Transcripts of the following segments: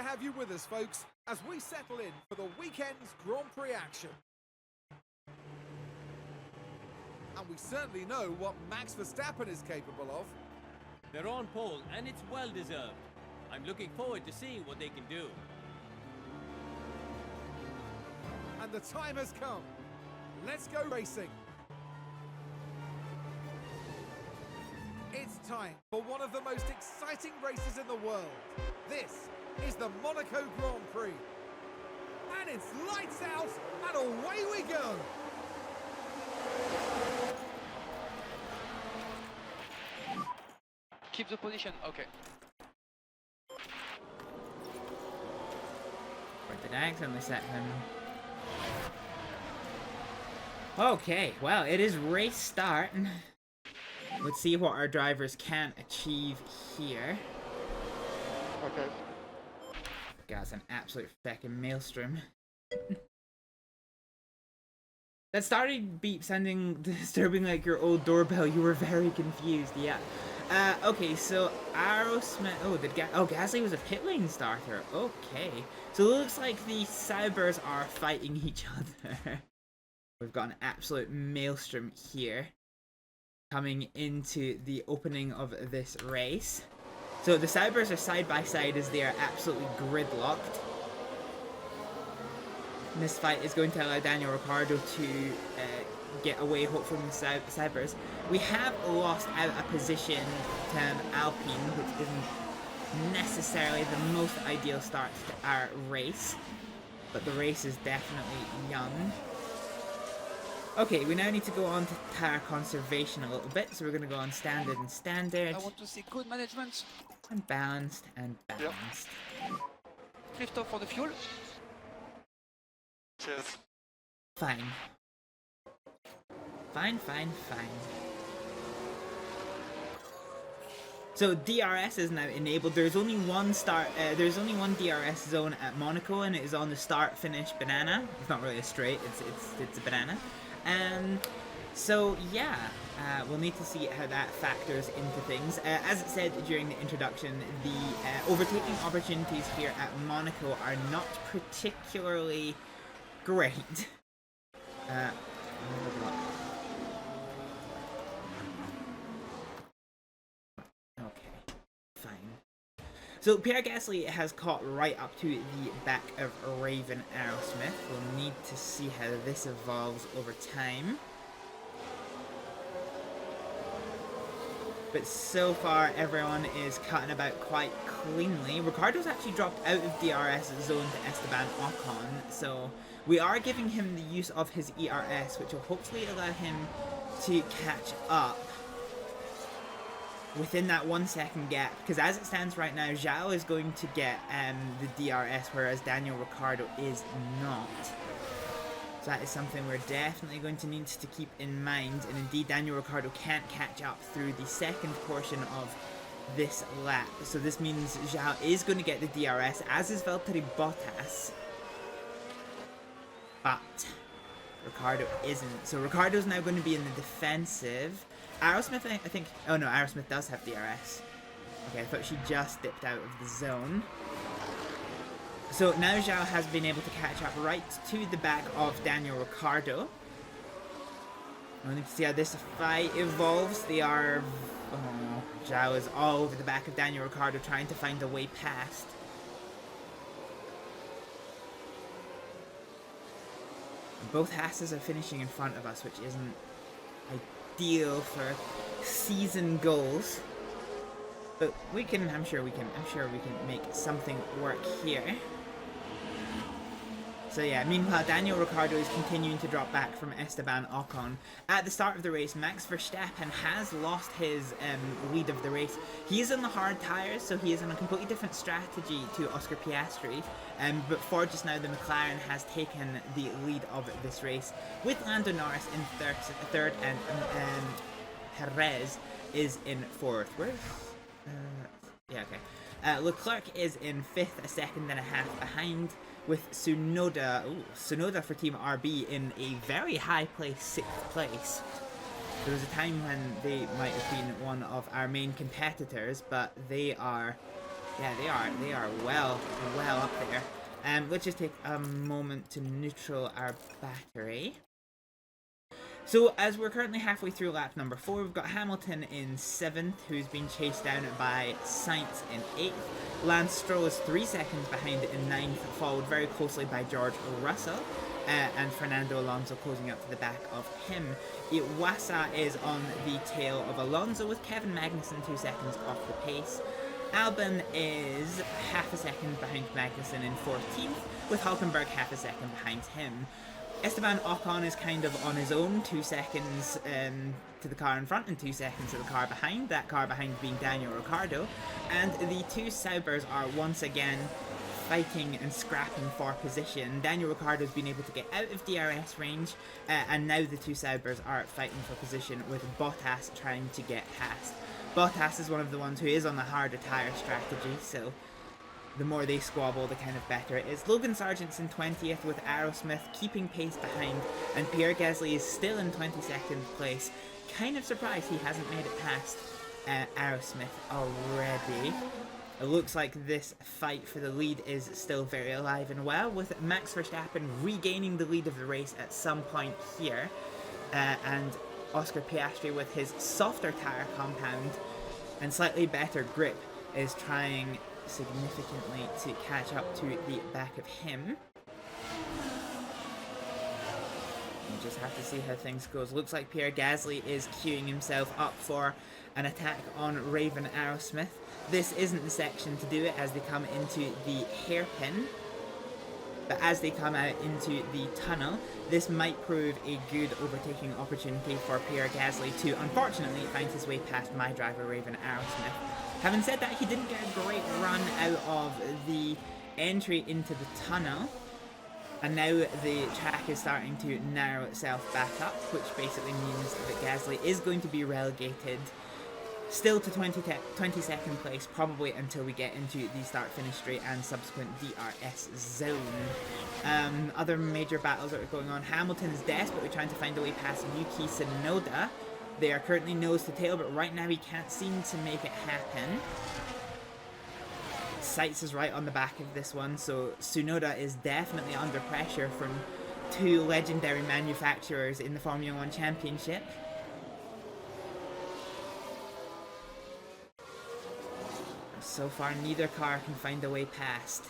to have you with us, folks, as we settle in for the weekend's Grand Prix action. And we certainly know what Max Verstappen is capable of. They're on pole, and it's well deserved. I'm looking forward to seeing what they can do. And the time has come. Let's go racing. It's time for one of the most exciting races in the world. This is the Monaco Grand Prix. And it's lights out, and away we go. Keep the position, okay. Right, did I accidentally set him? Okay, well, it is race start. Let's see what our drivers can achieve here. Okay. God, it's an absolute fucking maelstrom. That started beep sounding disturbing like your old doorbell. You were very confused, yeah. Okay, so Aerosmith. Oh, Gasly was a pit lane starter. Okay, so it looks like the Saubers are fighting each other. We've got an absolute maelstrom here coming into the opening of this race. So the Saubers are side by side as they are absolutely gridlocked. And this fight is going to allow Daniel Ricciardo to get away, hopefully, from the Saubers. We have lost out a position to an Alpine, which isn't necessarily the most ideal start to our race. But the race is definitely young. Okay, we now need to go on to tire conservation a little bit, so we're going to go on standard and standard. I want to see good management. And balanced and balanced. Yep. Lift off for the fuel. Cheers. Fine. Fine. So DRS is now enabled. There's only one there's only one DRS zone at Monaco, and it is on the start-finish banana. It's not really a straight. It's a banana. So yeah, we'll need to see how that factors into things. As it said during the introduction, the overtaking opportunities here at Monaco are not particularly great. Okay, fine. So Pierre Gasly has caught right up to the back of Raven Aerosmith. We'll need to see how this evolves over time. But so far, everyone is cutting about quite cleanly. Ricciardo's actually dropped out of DRS zone to Esteban Ocon, so we are giving him the use of his ERS, which will hopefully allow him to catch up within that 1 second gap, because as it stands right now, Zhao is going to get the DRS, whereas Daniel Ricciardo is not. So that is something we're definitely going to need to keep in mind, and indeed Daniel Ricciardo can't catch up through the second portion of this lap. So this means Zhao is going to get the DRS, as is Valtteri Bottas. But Ricciardo isn't. So Ricciardo's now going to be in the defensive. Aerosmith, I think... Oh no, Aerosmith does have DRS. Okay, I thought she just dipped out of the zone. So now Zhao has been able to catch up right to the back of Daniel Ricciardo. We'll need to see how this fight evolves. They are... Oh, Zhao is all over the back of Daniel Ricciardo trying to find a way past. Both Hasses are finishing in front of us, which isn't ideal for season goals. But we can, I'm sure we can make something work here. So yeah, meanwhile Daniel Ricciardo is continuing to drop back from Esteban Ocon. At the start of the race, Max Verstappen has lost his lead of the race. He is on the hard tyres, so he is on a completely different strategy to Oscar Piastri. But for just now, the McLaren has taken the lead of this race, with Lando Norris in third and Perez is in fourth. Where's... yeah, okay. Leclerc is in fifth, a second and a half behind, with Tsunoda for Team RB in a very high place, 6th place. There was a time when they might have been one of our main competitors, but they are Yeah, they are well up there. Let's just take a moment to neutral our battery. So, as we're currently halfway through lap number 4, we've got Hamilton in 7th, who's been chased down by Sainz in 8th. Lance Stroll is 3 seconds behind in 9th, followed very closely by George Russell, and Fernando Alonso closing up to the back of him. Iwasa is on the tail of Alonso, with Kevin Magnussen 2 seconds off the pace. Albon is half a second behind Magnussen in 14th, with Hulkenberg half a second behind him. Esteban Ocon is kind of on his own, 2 seconds to the car in front and 2 seconds to the car behind, that car behind being Daniel Ricciardo, and the two Saubers are once again fighting and scrapping for position. Daniel Ricciardo's been able to get out of DRS range, and now the two Saubers are fighting for position, with Bottas trying to get past. Bottas is one of the ones who is on the harder tyre strategy, so the more they squabble, the kind of better it is. Logan Sargent's in 20th, with Aerosmith keeping pace behind, and Pierre Gasly is still in 22nd place. Kind of surprised he hasn't made it past Aerosmith already. It looks like this fight for the lead is still very alive and well, with Max Verstappen regaining the lead of the race at some point here, and Oscar Piastri, with his softer tyre compound and slightly better grip, is trying significantly to catch up to the back of him. We'll just have to see how things goes. Looks like Pierre Gasly is queuing himself up for an attack on Raven Aerosmith. This isn't the section to do it, as they come into the hairpin. But as they come out into the tunnel, this might prove a good overtaking opportunity for Pierre Gasly to, unfortunately, find his way past my driver, Raven Aerosmith. Having said that, he didn't get a great run out of the entry into the tunnel, and now the track is starting to narrow itself back up, which basically means that Gasly is going to be relegated still to 22nd place, probably until we get into the start-finish straight and subsequent DRS zone. Other major battles that are going on. Hamilton is desperately trying to find a way past Yuki Tsunoda. They are currently nose to tail, but right now he can't seem to make it happen. Sainz is right on the back of this one, so Tsunoda is definitely under pressure from two legendary manufacturers in the Formula 1 Championship. So far, neither car can find a way past.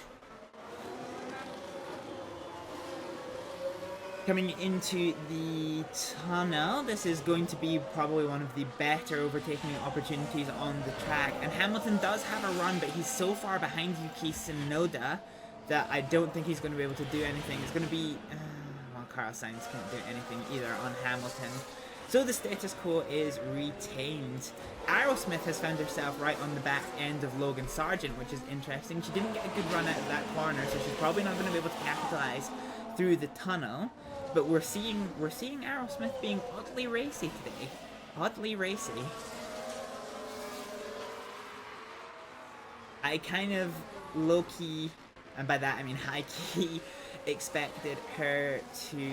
Coming into the tunnel, this is going to be probably one of the better overtaking opportunities on the track. And Hamilton does have a run, but he's so far behind Yuki Tsunoda that I don't think he's going to be able to do anything. It's going to be... well, Carlos Sainz can't do anything either on Hamilton. So the status quo is retained. Aerosmith has found herself right on the back end of Logan Sargent, which is interesting. She didn't get a good run out of that corner, so she's probably not going to be able to capitalize through the tunnel. But we're seeing Aerosmith being oddly racy today. Oddly racy. I kind of low-key, and by that I mean high-key, expected her to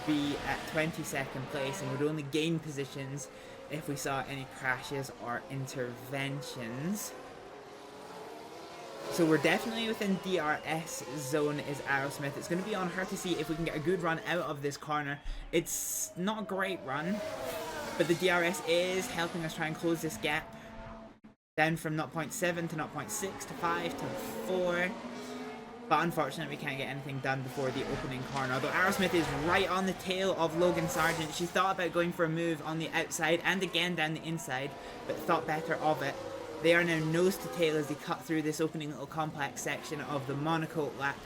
be at 22nd place and would only gain positions if we saw any crashes or interventions. So we're definitely within DRS zone is Aerosmith. It's going to be on her to see if we can get a good run out of this corner. It's not a great run, but the DRS is helping us try and close this gap down from 0.7 to 0.6 to 5 to 4. But unfortunately, we can't get anything done before the opening corner. Although Aerosmith is right on the tail of Logan Sargent. She thought about going for a move on the outside and again down the inside, but thought better of it. They are now nose to tail as they cut through this opening little complex section of the Monaco lap.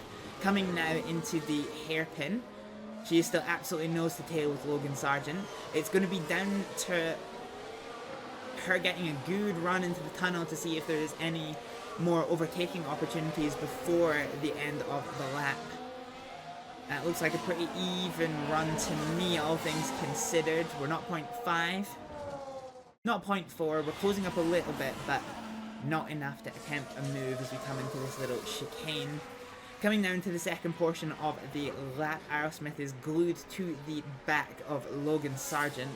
Coming now into the hairpin. She is still absolutely nose to tail with Logan Sargent. It's going to be down to her getting a good run into the tunnel to see if there is any more overtaking opportunities before the end of the lap. That looks like a pretty even run to me, all things considered. We're not 0.5, not 0.4. We're closing up a little bit, but not enough to attempt a move as we come into this little chicane. Coming down to the second portion of the lap, Aerosmith is glued to the back of Logan Sargent.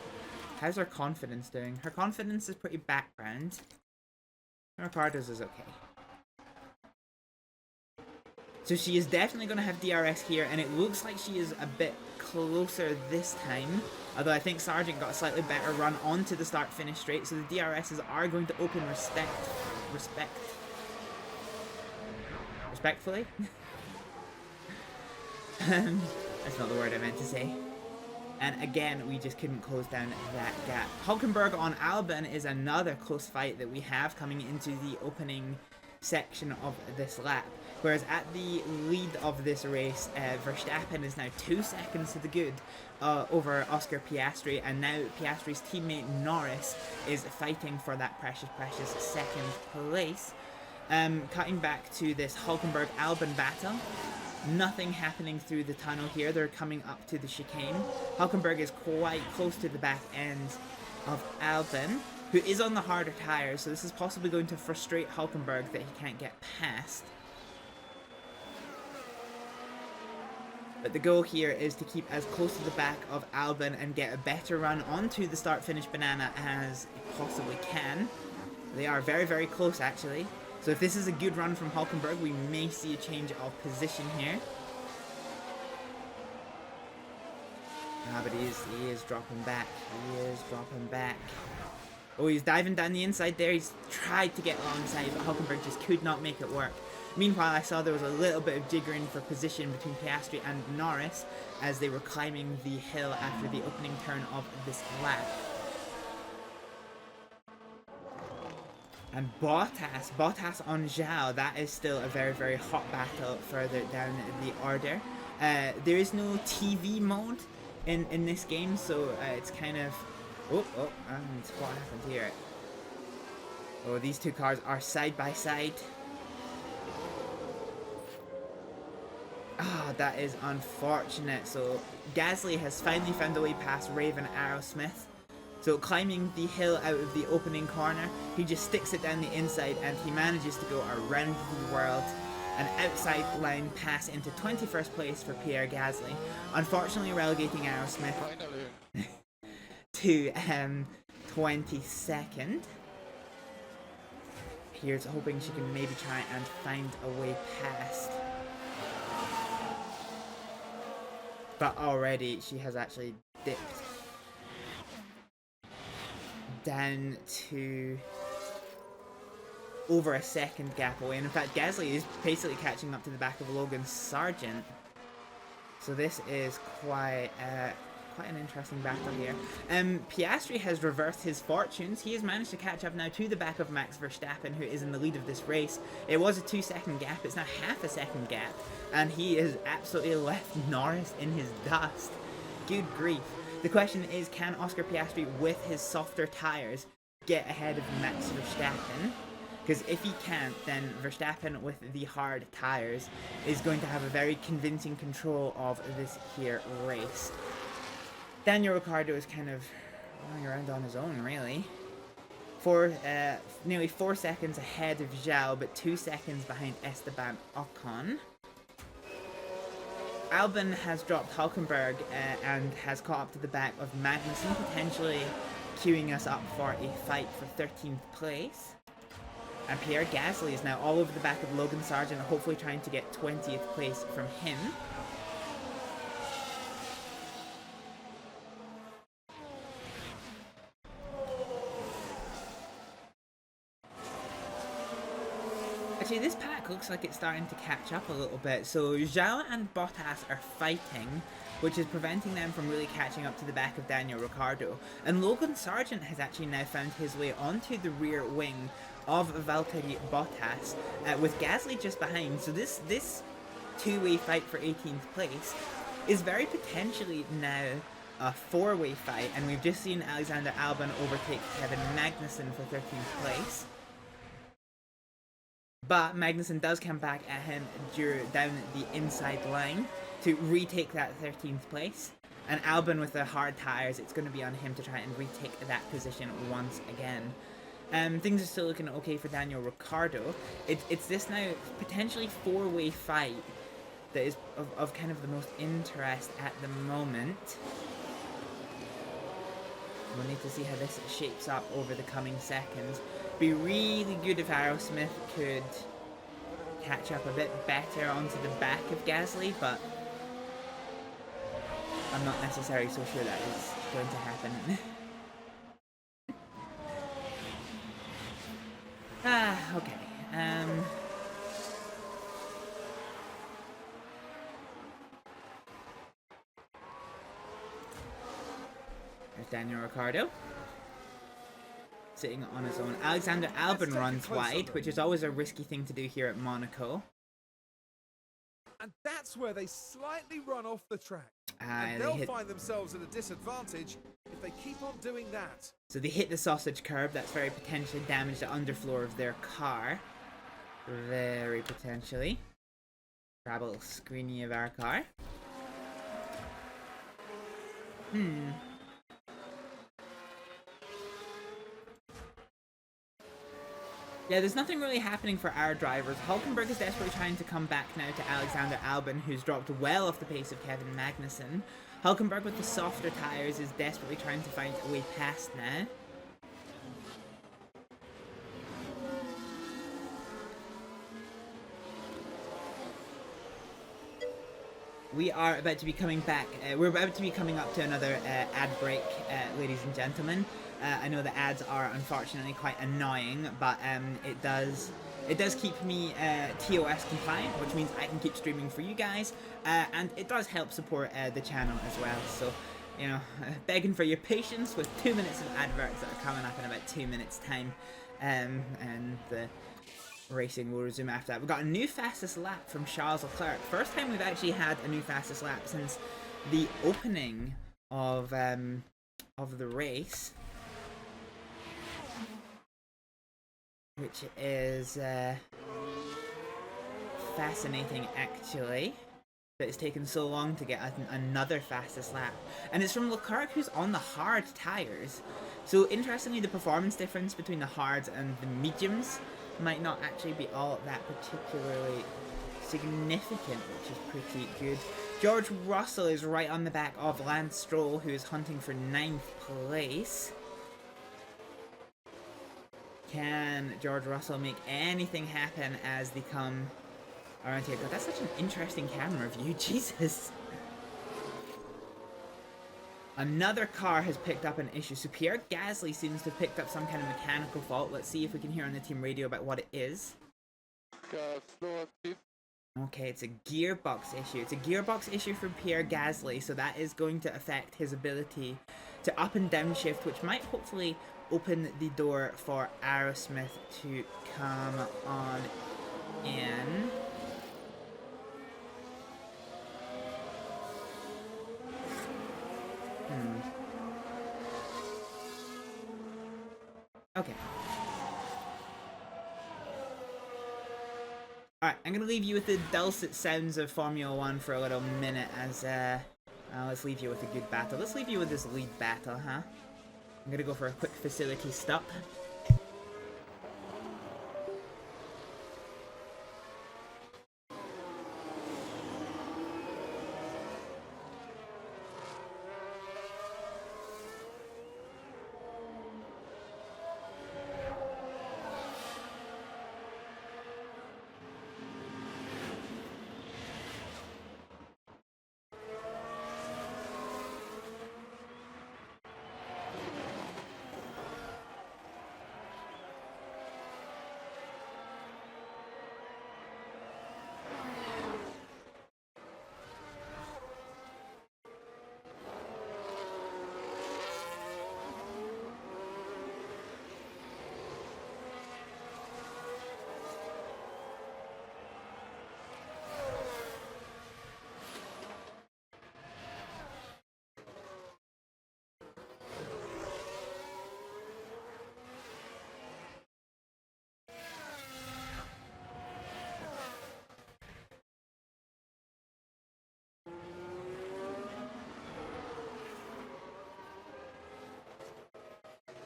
How's her confidence doing? Her confidence is pretty background. Ricardo's is okay. So she is definitely going to have DRS here, and it looks like she is a bit closer this time. Although I think Sargent got a slightly better run onto the start-finish straight, so the DRSs are going to open respectfully? That's not the word I meant to say. And again, we just couldn't close down that gap. Hulkenberg on Albon is another close fight that we have coming into the opening section of this lap. Whereas at the lead of this race, Verstappen is now 2 seconds to the good over Oscar Piastri, and now Piastri's teammate Norris is fighting for that precious second place. Cutting back to this Hulkenberg-Albon battle. Nothing happening through the tunnel here. They're coming up to the chicane. Hulkenberg is quite close to the back end of Albon, who is on the harder tires, so this is possibly going to frustrate Hulkenberg that he can't get past. But the goal here is to keep as close to the back of Albon and get a better run onto the start-finish banana as he possibly can. They are very, very close actually. So if this is a good run from Hulkenberg, we may see a change of position here. But he is dropping back. He is dropping back. Oh, he's diving down the inside there. He's tried to get alongside, but Hulkenberg just could not make it work. Meanwhile, I saw there was a little bit of jiggering for position between Piastri and Norris as they were climbing the hill after the opening turn of this lap. And Bottas on Zhao, that is still a very, very hot battle further down the order. There is no TV mode in this game, so it's kind of... and what happened here? Oh, these two cars are side by side. Ah, that is unfortunate. So Gasly has finally found a way past Raven Aerosmith. So climbing the hill out of the opening corner, he just sticks it down the inside and he manages to go around the world. An outside line pass into 21st place for Pierre Gasly. Unfortunately relegating Aerosmith to 22nd. Here's hoping she can maybe try and find a way past. But already she has actually dipped down to over a second gap away, and in fact Gasly is basically catching up to the back of Logan Sargent. So this is quite an interesting battle here. Piastri has reversed his fortunes. He has managed to catch up now to the back of Max Verstappen, who is in the lead of this race. It was a 2-second gap, it's now half a second gap, and he has absolutely left Norris in his dust. Good grief. The question is, can Oscar Piastri, with his softer tyres, get ahead of Max Verstappen? Because if he can't, then Verstappen with the hard tyres is going to have a very convincing control of this here race. Daniel Ricciardo is kind of running around on his own, really. Nearly 4 seconds ahead of Zhao, but 2 seconds behind Esteban Ocon. Albon has dropped Hulkenberg and has caught up to the back of Magnussen, potentially queuing us up for a fight for 13th place. And Pierre Gasly is now all over the back of Logan Sargent, hopefully trying to get 20th place from him. Actually, this pack looks like it's starting to catch up a little bit. So Zhao and Bottas are fighting, which is preventing them from really catching up to the back of Daniel Ricciardo. And Logan Sargent has actually now found his way onto the rear wing of Valtteri Bottas, with Gasly just behind. So this two-way fight for 18th place is very potentially now a four-way fight, and we've just seen Alexander Albon overtake Kevin Magnussen for 13th place. But Magnussen does come back at him down the inside line to retake that 13th place. And Albon with the hard tyres, it's going to be on him to try and retake that position once again. Things are still looking okay for Daniel Ricciardo. It's this now potentially four-way fight that is of kind of the most interest at the moment. We'll need to see how this shapes up over the coming seconds. Be really good if Aerosmith could catch up a bit better onto the back of Gasly, but I'm not necessarily so sure that is going to happen. Okay. There's Daniel Ricciardo. Sitting on his own. Alexander Albon runs wide, which is always a risky thing to do here at Monaco. And that's where they slightly run off the track. And They they'll hit, find themselves at a disadvantage if they keep on doing that. so they hit the sausage curb. That's very potentially damaged the underfloor of their car. Very potentially. Grab a little screeny of our car. Yeah, there's nothing really happening for our drivers. Hulkenberg is desperately trying to come back now to Alexander Albon, who's dropped well off the pace of Kevin Magnussen. Hulkenberg with the softer tyres is desperately trying to find a way past now. We are about to be coming back. We're about to be coming up to another ad break, ladies and gentlemen. I know the ads are unfortunately quite annoying, but it does keep me TOS compliant, which means I can keep streaming for you guys, and it does help support the channel as well. So, you know, begging for your patience with 2 minutes of adverts that are coming up in about 2 minutes time, and the racing will resume after that. We've got a new fastest lap from Charles Leclerc. First time we've actually had a new fastest lap since the opening of the race, which is fascinating actually, that it's taken so long to get another fastest lap. And it's from Leclerc, who's on the hard tyres. So interestingly, the performance difference between the hards and the mediums might not actually be all that particularly significant, which is pretty good. George Russell is right on the back of Lance Stroll, who is hunting for 9th place. Can George Russell make anything happen as they come around here? God, that's such an interesting camera view, Jesus. Another car has picked up an issue. So Pierre Gasly seems to have picked up some kind of mechanical fault. Let's see if we can hear on the team radio about what it is. Okay, it's a gearbox issue. It's a gearbox issue for Pierre Gasly, so that is going to affect his ability to up and down shift, which might hopefully open the door for Aerosmith to come on in. Okay. Alright, I'm gonna leave you with the dulcet sounds of Formula 1 for a little minute as, let's leave you with a good battle. Let's leave you with this lead battle, huh? I'm gonna go for a quick facility stop.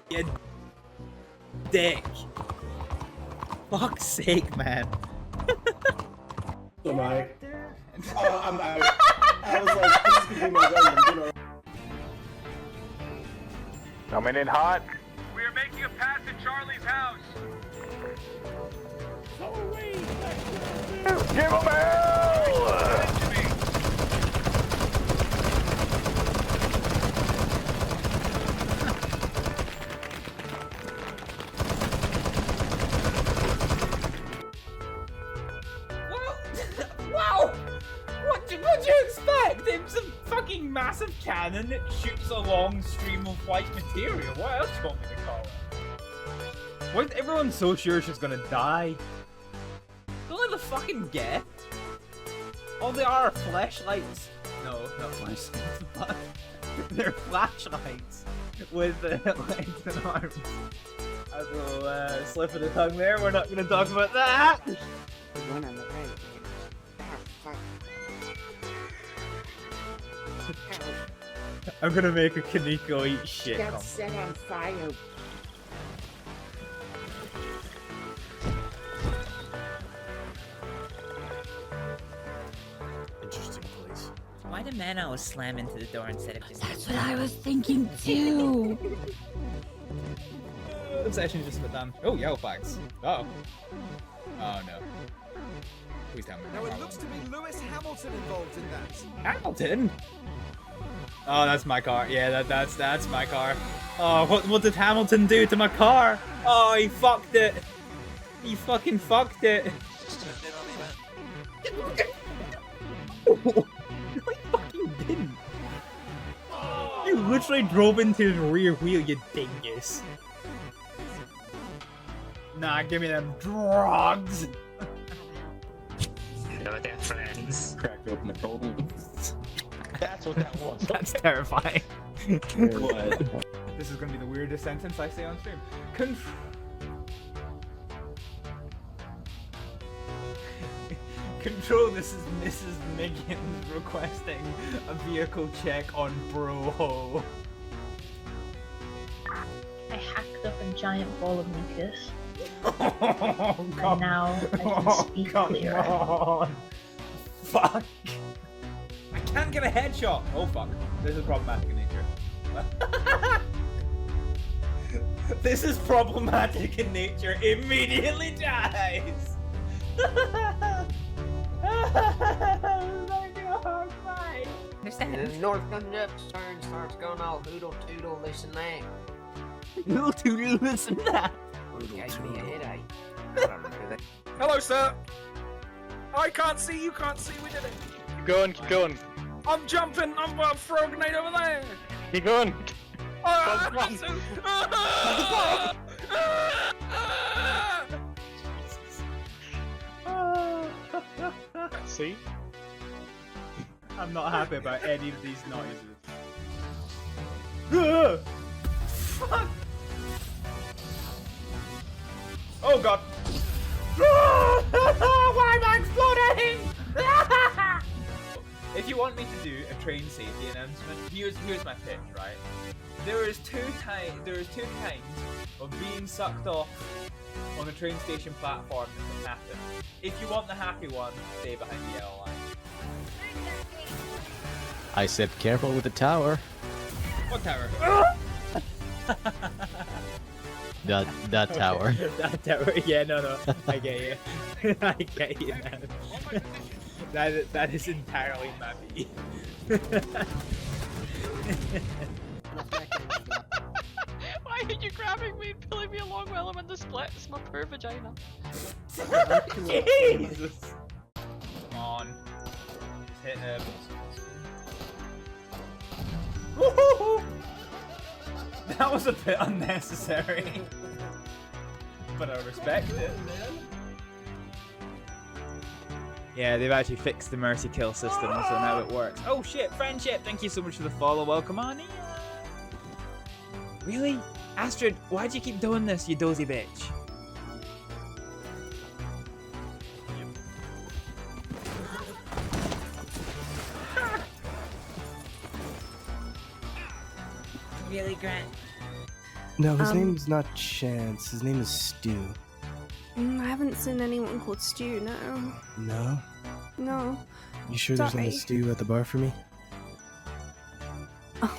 You dick. Fuck's sake, man. Am I? I'm out. I was like, this is gonna be my run, you know. Coming in hot. We are making a pass at Charlie's house. So Give him hell! Wow! What do you expect? It's a fucking massive cannon that shoots a long stream of white material. What else do you want me to call it? Why is everyone so sure she's gonna die? Don't let the fucking get. All they are flashlights. No, not flashlights. They're flashlights with legs and arms. A little slip of the tongue there. We're not gonna talk about that. The one on the right. I'm gonna make a Kaneko eat shit. Got set on fire. Interesting place. Why did man always slam into the door instead of just... That's what I was thinking too. Obsession just about done. Oh, yellow flags. Uh-oh. Oh no. Please tell me. Now it looks to be Lewis Hamilton involved in that. Hamilton? Oh, that's my car. Yeah, that's my car. Oh, what did Hamilton do to my car? Oh, he fucked it. He fucking fucked it. No, he fucking didn't. You literally drove into his rear wheel, you dingus. Nah, give me them drugs. Hello there, friends. Cracked open the cold one. That's what that was. That's terrifying. What? This is gonna be the weirdest sentence I say on stream. Control, this is Mrs. Miggins requesting a vehicle check on Broho. I hacked up a giant ball of mucus, Oh, and now I can speak clearer. on. Fuck. I can't get a headshot. Oh fuck. This is problematic in nature. This is problematic in nature. Immediately dies. The north comes up, turn starts going all hoodle toodle, this and that. Little toodle, listen to that. Gave me a headache. I don't remember that. Hello, sir. I can't see. You can't see. We did it. Keep going, keep going. I'm jumping. I'm about to throw a grenade over there. Keep going. See? I'm not happy about any of these noises. Fuck! Oh god! Why am I exploding? If you want me to do a train safety announcement, here's my pitch, right? There is two kinds of being sucked off on the train station platform that can happen. If you want the happy one, stay behind the yellow line. I said careful with the tower. What tower? That tower. That tower. Yeah, no. I get you. I get you, man. That is entirely my beat. Why are you grabbing me and pulling me along while I'm in the split? It's my poor vagina. Jesus! Come on. Just hit him. Woohoo! That was a bit unnecessary. But I respect it. Yeah, they've actually fixed the mercy kill system, so now it works. Oh shit, friendship! Thank you so much for the follow. Welcome on in. Really? Astrid, why'd you keep doing this, you dozy bitch? Really, Grant? No, his name's not Chance. His name is Stu. I haven't seen anyone called Stu, no. No? No. You sure there's not a Stu at the bar for me? Oh.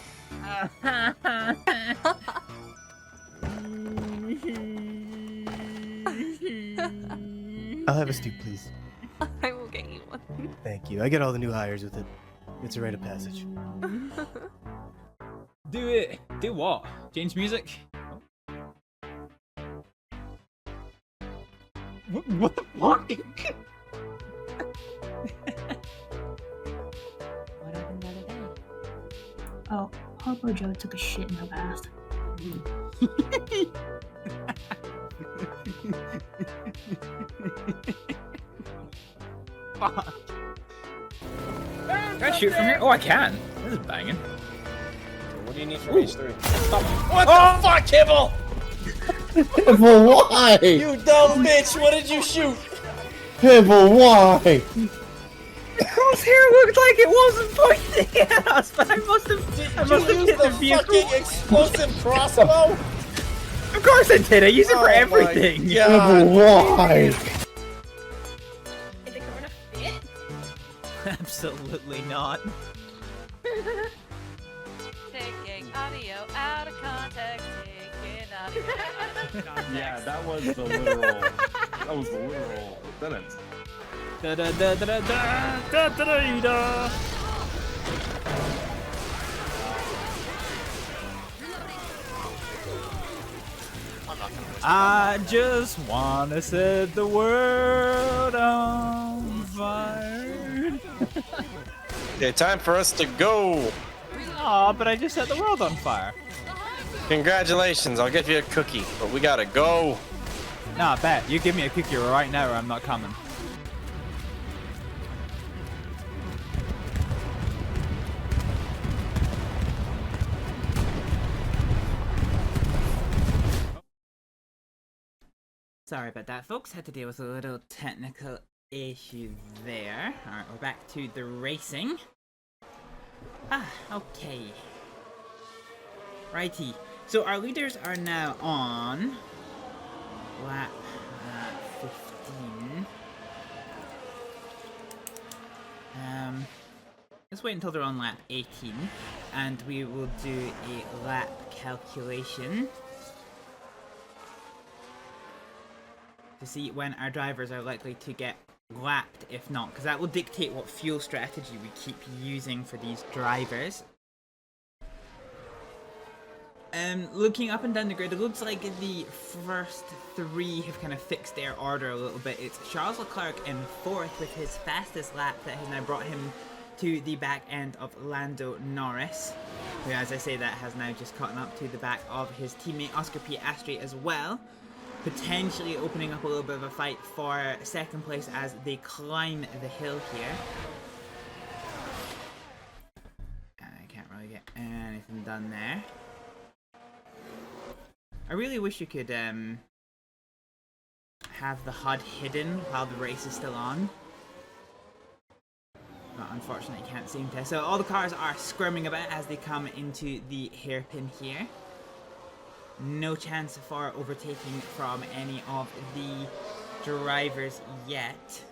I'll have a Stu, please. Thank you. I get all the new hires with it. It's a rite of passage. Do it. Do what? Change music? What the fuck? What happened the other day? Oh, Hobo Joe took a shit in the bath. Fuck. Can I shoot from here? Oh, I can. This is banging. What do you need for race 3? What the fuck, Hibble? Hibble, why? You dumb bitch! What did you shoot? Hibble, why? The crosshair looked like it wasn't pointing at us, but I must have hit the vehicle. Fucking explosive crossbow? Of course I did. I use it for everything. Hibble, why? Absolutely not. Taking audio out of context. Taking audio out of context. Yeah, that was the literal. That was the literal sentence. Da da da da da da da da da. I just wanna set the world on fire. Okay, time for us to go. Aw, but I just set the world on fire. Congratulations, I'll give you a cookie, but we gotta go. Nah, bet. You give me a cookie right now or I'm not coming. Sorry about that, folks. Had to deal with a little technical issue there. Alright, we're back to the racing. Okay. Righty. So our leaders are now on lap 15. Let's wait until they're on lap 18, and we will do a lap calculation to see when our drivers are likely to get lapped, if not, because that will dictate what fuel strategy we keep using for these drivers. Looking up and down the grid, it looks like the first three have kind of fixed their order a little bit. It's Charles Leclerc in 4th with his fastest lap that has now brought him to the back end of Lando Norris, who, as I say, that has now just caught up to the back of his teammate Oscar Piastri as well, potentially opening up a little bit of a fight for second place as they climb the hill here. I can't really get anything done there. I really wish you could have the HUD hidden while the race is still on. But unfortunately you can't seem to. So all the cars are squirming about as they come into the hairpin here. No chance for overtaking from any of the drivers yet.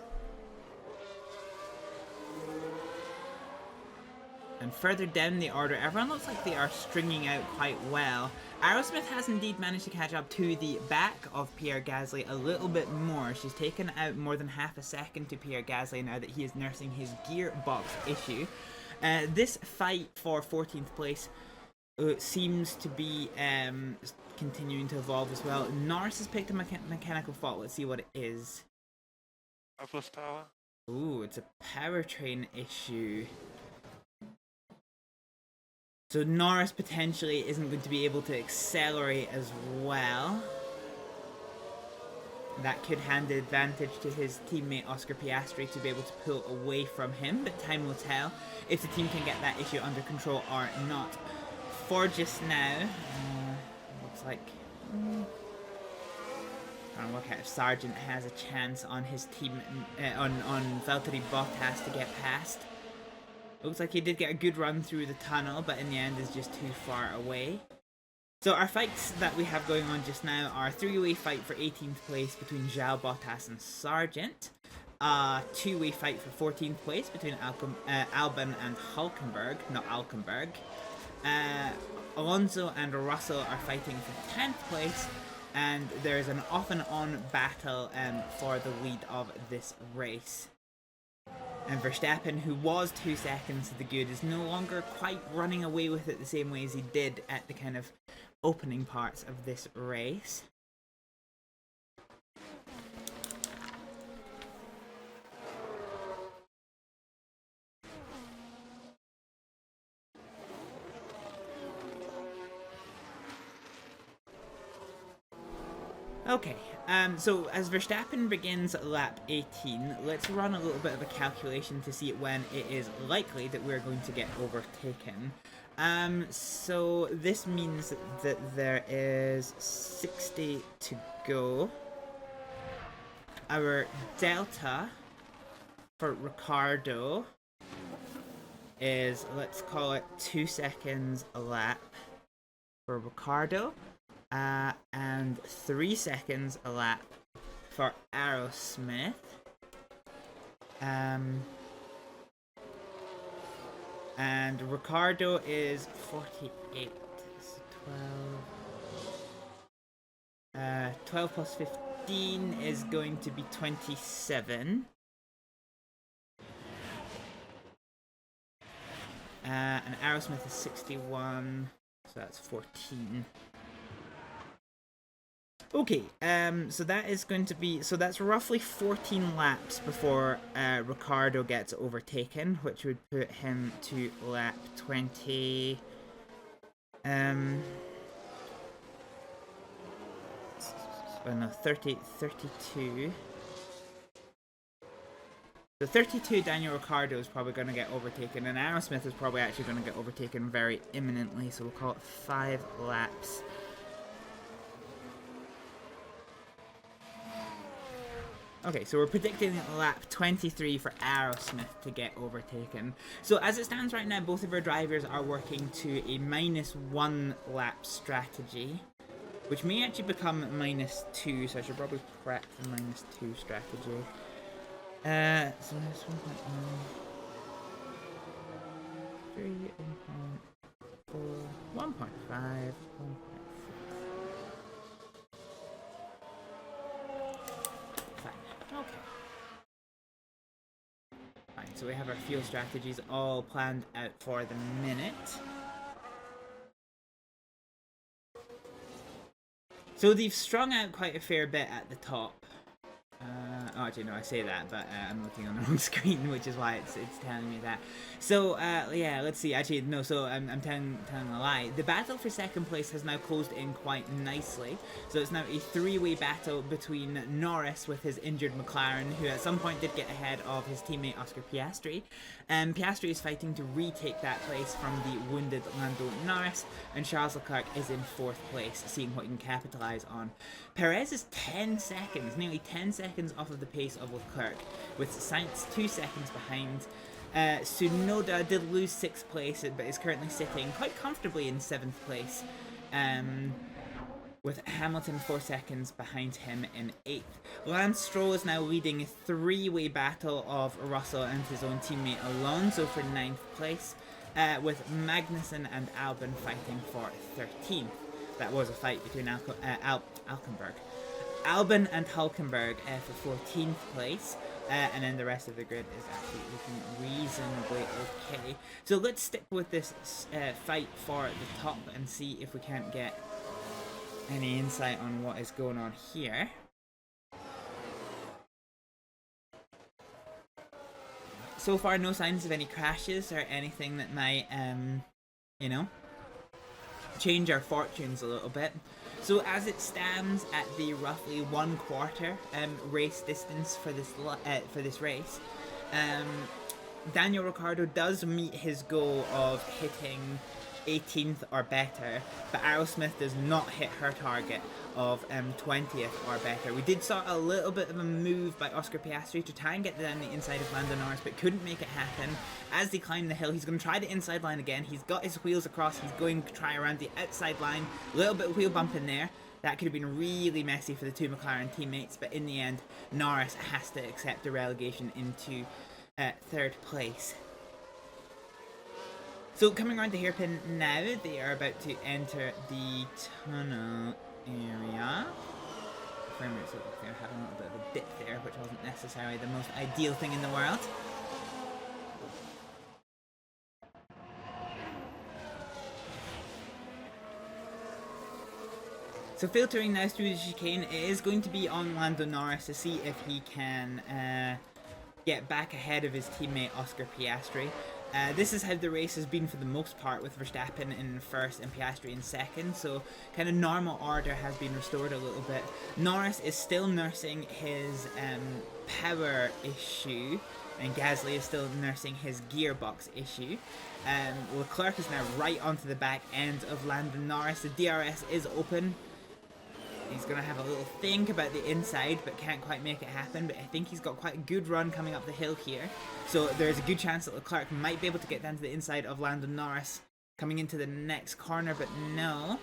And further down the order, everyone looks like they are stringing out quite well. Aerosmith has indeed managed to catch up to the back of Pierre Gasly a little bit more. She's taken out more than half a second to Pierre Gasly now that he is nursing his gearbox issue. This fight for 14th place seems to be continuing to evolve as well. Norris has picked a mechanical fault. Let's see what it is. Plus power. Ooh, it's a powertrain issue. So Norris potentially isn't going to be able to accelerate as well. That could hand the advantage to his teammate Oscar Piastri to be able to pull away from him, but time will tell if the team can get that issue under control or not. For just now, looks like trying to work out if Sargent has a chance on his team on Valtteri Bottas to get past. Looks like he did get a good run through the tunnel, but in the end is just too far away. So our fights that we have going on just now are a three-way fight for 18th place between Zhao, Bottas and Sargent. A two-way fight for 14th place between Albon and Hulkenberg, not Alkenberg. Alonso and Russell are fighting for 10th place. And there's an off and on battle for the lead of this race. And Verstappen, who was 2 seconds to the good, is no longer quite running away with it the same way as he did at the kind of opening parts of this race. Okay, so as Verstappen begins lap 18, let's run a little bit of a calculation to see when it is likely that we're going to get overtaken. So this means that there is 60 to go. Our delta for Ricciardo is, let's call it 2 seconds a lap for Ricciardo. And 3 seconds a lap for Aerosmith. And Ricciardo is 48. So 12. 12 plus 15 is going to be 27. And Aerosmith is 61, so that's 14. Okay, so that is going to be, so that's roughly 14 laps before Ricciardo gets overtaken, which would put him to lap 20, no, 32. So 32, Daniel Ricciardo is probably going to get overtaken, and Aerosmith is probably actually going to get overtaken very imminently, so we'll call it 5 laps. Okay, so we're predicting lap 23 for Aerosmith to get overtaken. So as it stands right now, both of our drivers are working to a -1 lap strategy, which may actually become -2, so I should probably prep the -2 strategy. So that's 1.1, 3, 1.4, 1.5, 1.6. Okay. Fine, so we have our fuel strategies all planned out for the minute. So they've strung out quite a fair bit at the top. Oh, actually, no, I say that, but I'm looking on the wrong screen, which is why it's telling me that. So, yeah, let's see. Actually, no, so I'm telling a lie. The battle for second place has now closed in quite nicely. So it's now a 3-way battle between Norris with his injured McLaren, who at some point did get ahead of his teammate Oscar Piastri. Piastri is fighting to retake that place from the wounded Lando Norris, and Charles Leclerc is in 4th place, seeing what he can capitalise on. Perez is 10 seconds, nearly 10 seconds off of the pace of Leclerc, with Sainz 2 seconds behind. Tsunoda did lose 6th place, but is currently sitting quite comfortably in 7th place, with Hamilton 4 seconds behind him in 8th. Lance Stroll is now leading a 3-way battle of Russell and his own teammate Alonso for 9th place, with Magnussen and Albon fighting for 13th. That was a fight between Hulkenberg. Albon and Hulkenberg for 14th place, and then the rest of the grid is actually looking reasonably okay. So let's stick with this fight for the top and see if we can't get any insight on what is going on here. So far, no signs of any crashes or anything that might, you know, change our fortunes a little bit. So as it stands at the roughly 1/4 race distance for this race, Daniel Ricciardo does meet his goal of hitting 18th or better, but Aerosmith does not hit her target of 20th or better. We did saw a little bit of a move by Oscar Piastri to try and get down the inside of Lando Norris, but couldn't make it happen. As they climb the hill, he's going to try the inside line again. He's got his wheels across. He's going to try around the outside line. A little bit of wheel bump in there. That could have been really messy for the two McLaren teammates, but in the end, Norris has to accept a relegation into 3rd place. So coming around the hairpin now, they are about to enter the tunnel area. Frame rate's they're having a little bit of a dip there, which wasn't necessarily the most ideal thing in the world. So filtering now through the chicane, it is going to be on Lando Norris to see if he can get back ahead of his teammate Oscar Piastri. This is how the race has been for the most part, with Verstappen in first and Piastri in second, so kind of normal order has been restored a little bit. Norris is still nursing his power issue, and Gasly is still nursing his gearbox issue. Leclerc is now right onto the back end of Lando Norris. The DRS is open. He's going to have a little think about the inside, but can't quite make it happen. But I think he's got quite a good run coming up the hill here. So there's a good chance that Leclerc might be able to get down to the inside of Lando Norris coming into the next corner. But no,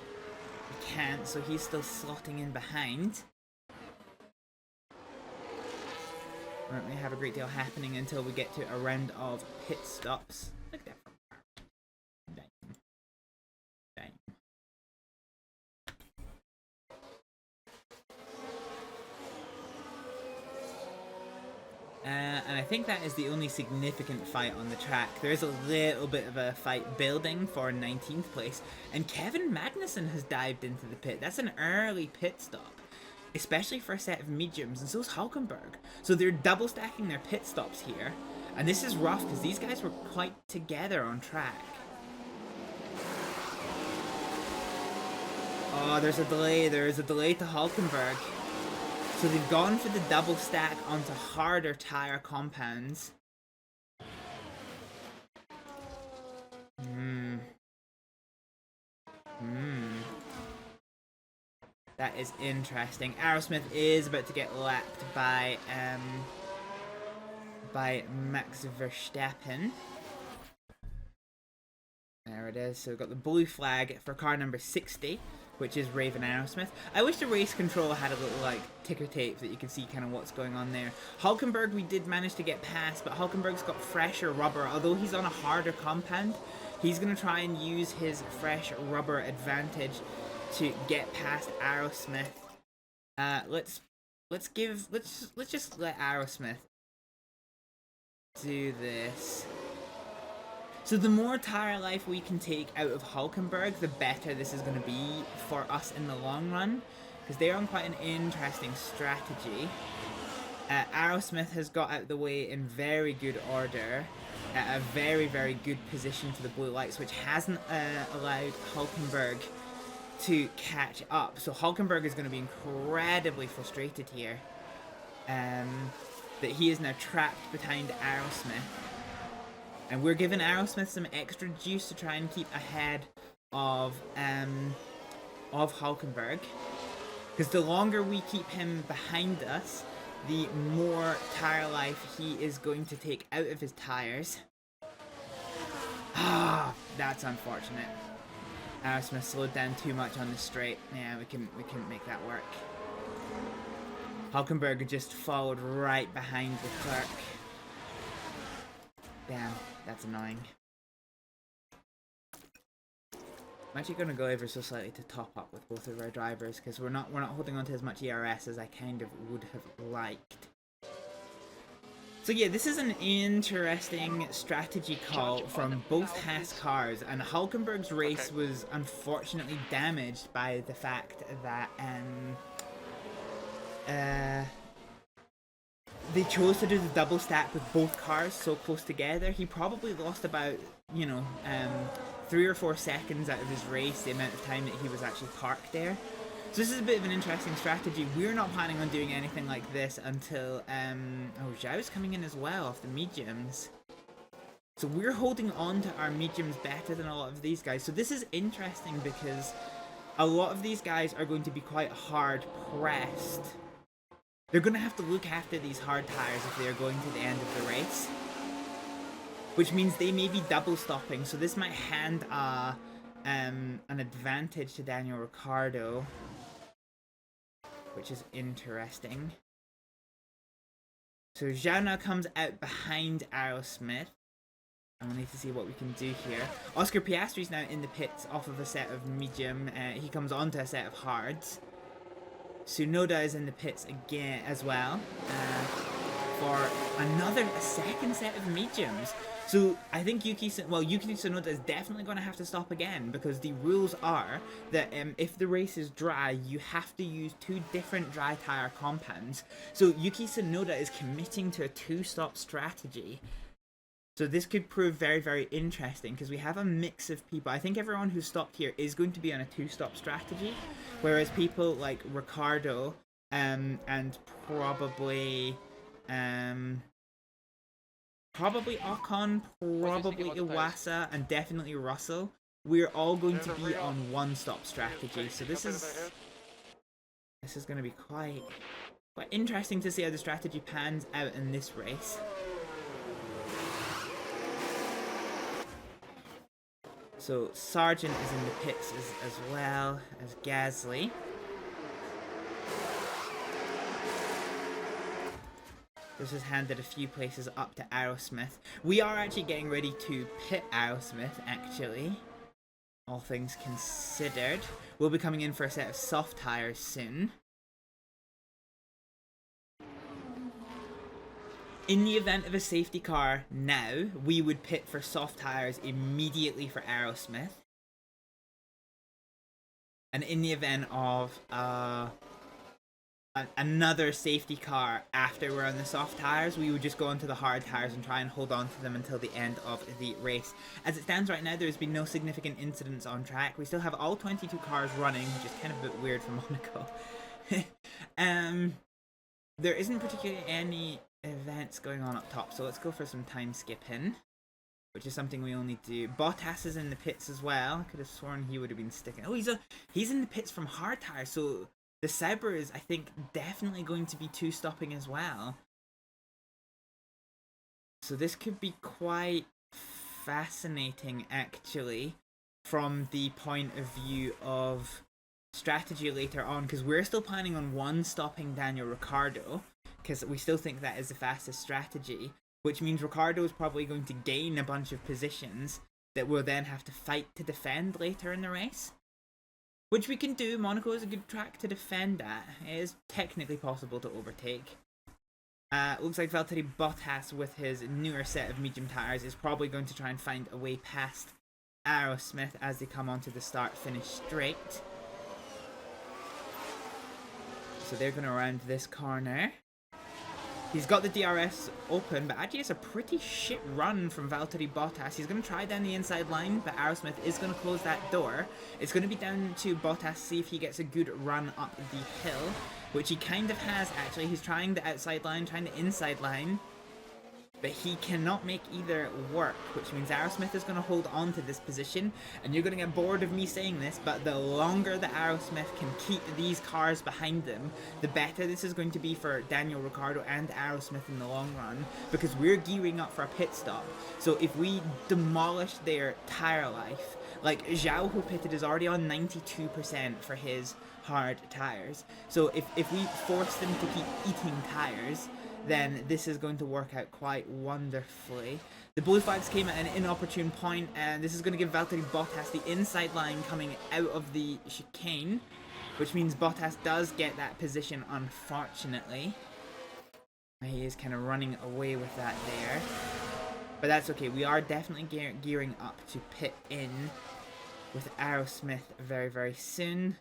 he can't. So he's still slotting in behind. We don't really have a great deal happening until we get to a round of pit stops. Look at that. And I think that is the only significant fight on the track. There is a little bit of a fight building for 19th place. And Kevin Magnussen has dived into the pit. That's an early pit stop, especially for a set of mediums. And so is Hulkenberg. So they're double stacking their pit stops here. And this is rough because these guys were quite together on track. Oh, there's a delay. There is a delay to Hulkenberg. So they've gone for the double stack onto harder tire compounds. That is interesting. Aerosmith is about to get lapped by Max Verstappen. There it is. So we've got the blue flag for car number 60. Which is Raven Aerosmith. I wish the race control had a little like ticker tape that you could see kind of what's going on there. Hulkenberg we did manage to get past, but Hulkenberg's got fresher rubber. Although he's on a harder compound, he's going to try and use his fresh rubber advantage to get past Aerosmith. Let's just let Aerosmith do this. So the more tire life we can take out of Hulkenberg, the better this is going to be for us in the long run, because they're on quite an interesting strategy. Aerosmith has got out the way in very good order, at a very, very good position to the blue lights, which hasn't allowed Hulkenberg to catch up. So Hulkenberg is going to be incredibly frustrated here, that he is now trapped behind Aerosmith. And we're giving Aerosmith some extra juice to try and keep ahead of Hulkenberg. Because the longer we keep him behind us, the more tire life he is going to take out of his tires. Ah, that's unfortunate. Aerosmith slowed down too much on the straight. Yeah, we couldn't make that work. Hulkenberg just followed right behind Leclerc. Damn. That's annoying. I'm actually going to go ever so slightly to top up with both of our drivers, because we're not holding on to as much ERS as I kind of would have liked. So yeah, this is an interesting strategy call from both Haas cars, and Hulkenberg's race was unfortunately damaged by the fact that they chose to do the double stack with both cars so close together. He probably lost about, 3 or 4 seconds out of his race, the amount of time that he was actually parked there. So this is a bit of an interesting strategy. We're not planning on doing anything like this until, Zhao's coming in as well off the mediums. So we're holding on to our mediums better than a lot of these guys. So this is interesting because a lot of these guys are going to be quite hard pressed. They're going to have to look after these hard tires if they are going to the end of the race. Which means they may be double stopping, so this might hand an advantage to Daniel Ricciardo. Which is interesting. So Zhao now comes out behind Aerosmith. And we need to see what we can do here. Oscar Piastri's now in the pits off of a set of medium. He comes onto a set of hards. Tsunoda is in the pits again as well. for a second set of mediums. So Yuki Tsunoda is definitely going to have to stop again, because the rules are that if the race is dry, you have to use 2 different dry tire compounds. So Yuki Tsunoda is committing to a 2-stop strategy. So this could prove very, very interesting, because we have a mix of people. I think everyone who stopped here is going to be on a 2-stop strategy, whereas people like Ricardo and probably Ocon, probably Iwasa, and definitely Russell, we're all going to be on 1-stop strategy. So this is going to be quite interesting to see how the strategy pans out in this race. So Sargent is in the pits as well as Gasly. This has handed a few places up to Aerosmith. We are actually getting ready to pit Aerosmith, actually. All things considered. We'll be coming in for a set of soft tires soon. In the event of a safety car now, we would pit for soft tires immediately for Aerosmith. And in the event of another safety car after we're on the soft tires, we would just go onto the hard tires and try and hold on to them until the end of the race. As it stands right now, there's been no significant incidents on track. We still have all 22 cars running, which is kind of a bit weird for Monaco. There isn't particularly any events going on up top, so let's go for some time skipping, which is something we only do. Bottas is in the pits as well. I could have sworn he would have been sticking. Oh, he's in the pits from hard tires, so the Sauber is, I think, definitely going to be 2-stopping as well. So this could be quite fascinating, actually, from the point of view of strategy later on, because we're still planning on 1-stopping Daniel Ricciardo, because we still think that is the fastest strategy, which means Ricciardo is probably going to gain a bunch of positions that we'll then have to fight to defend later in the race. Which we can do. Monaco is a good track to defend at. It is technically possible to overtake. Looks like Valtteri Bottas, with his newer set of medium tyres, is probably going to try and find a way past Aerosmith as they come onto the start-finish straight. So they're going to round this corner. He's got the DRS open, but actually it's a pretty shit run from Valtteri Bottas. He's going to try down the inside line, but Aerosmith is going to close that door. It's going to be down to Bottas to see if he gets a good run up the hill, which he kind of has, actually. He's trying the outside line, trying the inside line, but he cannot make either work, which means Aerosmith is going to hold on to this position. And you're going to get bored of me saying this, but the longer that Aerosmith can keep these cars behind them, the better this is going to be for Daniel Ricciardo and Aerosmith in the long run, because we're gearing up for a pit stop. So if we demolish their tire life, like Zhao, who pitted, is already on 92% for his hard tires. So if we force them to keep eating tires, then this is going to work out quite wonderfully. The blue flags came at an inopportune point, and this is going to give Valtteri Bottas the inside line coming out of the chicane, which means Bottas does get that position, unfortunately. He is kind of running away with that there. But that's okay. We are definitely gearing up to pit in with Aerosmith very, very soon.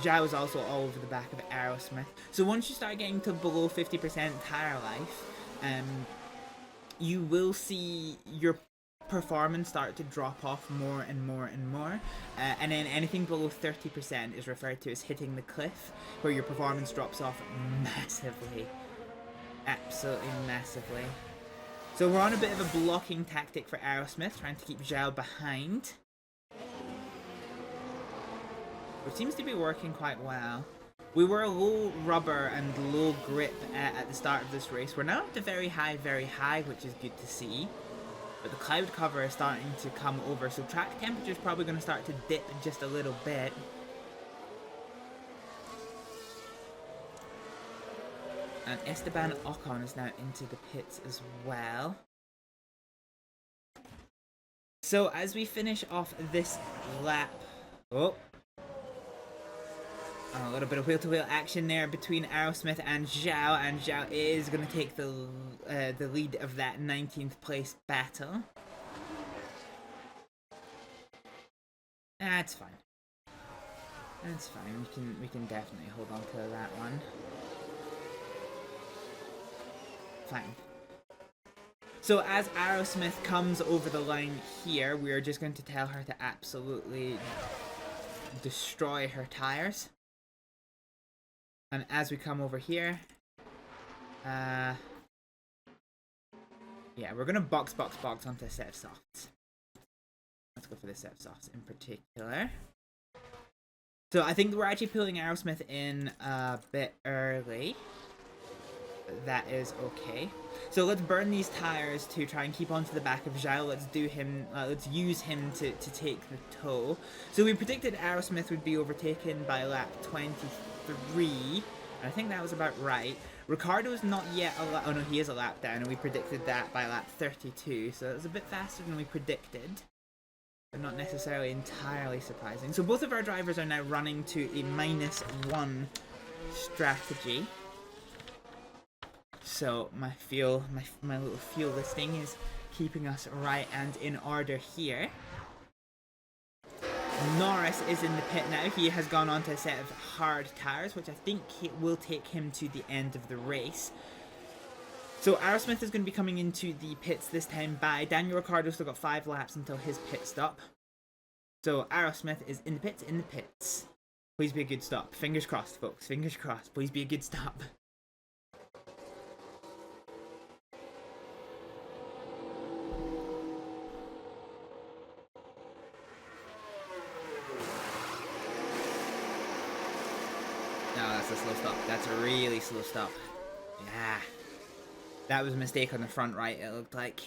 Zhao is also all over the back of Aerosmith. So once you start getting to below 50% tire life, you will see your performance start to drop off more and more and more. And then anything below 30% is referred to as hitting the cliff, where your performance drops off massively. Absolutely massively. So we're on a bit of a blocking tactic for Aerosmith, trying to keep Zhao behind, which seems to be working quite well. We were low rubber and low grip at the start of this race. We're now up to very high, which is good to see. But the cloud cover is starting to come over, so track temperature is probably going to start to dip just a little bit. And Esteban Ocon is now into the pits as well. So as we finish off this lap... Oh! A little bit of wheel-to-wheel action there between Aerosmith and Zhao is going to take the lead of that 19th place battle. That's fine. That's fine. We can definitely hold on to that one. Fine. So as Aerosmith comes over the line here, we are just going to tell her to absolutely destroy her tires. And as we come over here, yeah, we're gonna box onto a set of softs. Let's go for the set of softs in particular. So I think we're actually pulling Aerosmith in a bit early. That is okay. So let's burn these tires to try and keep onto the back of Zhao. Let's use him to take the tow. So we predicted Aerosmith would be overtaken by lap 23. I think that was about right. Ricardo's not yet a lap. Oh no, he is a lap down, and we predicted that by lap 32. So it was a bit faster than we predicted, but not necessarily entirely surprising. So both of our drivers are now running to a -1 strategy. So my little fuel listing is keeping us right and in order here. Norris is in the pit now. He has gone on to a set of hard tires, which I think will take him to the end of the race. So Aerosmith is going to be coming into the pits this time by Daniel Ricciardo. Still got 5 laps until his pit stop. So Aerosmith is in the pits. Please be a good stop. Fingers crossed, folks. Fingers crossed. Please be a good stop. No, that's a slow stop. That's a really slow stop. Yeah. That was a mistake on the front right, it looked like.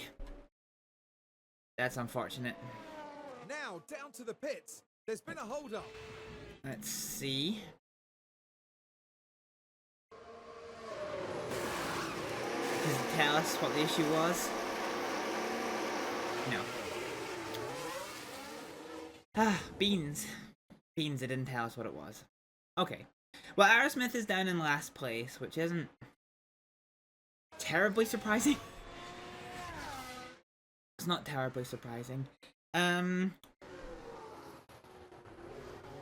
That's unfortunate. Now, down to the pits. There's been a hold-up. Let's see. Does it tell us what the issue was? No. Ah, beans. Beans, it didn't tell us what it was. Okay. Well, Aerosmith is down in last place, which isn't terribly surprising. It's not terribly surprising. In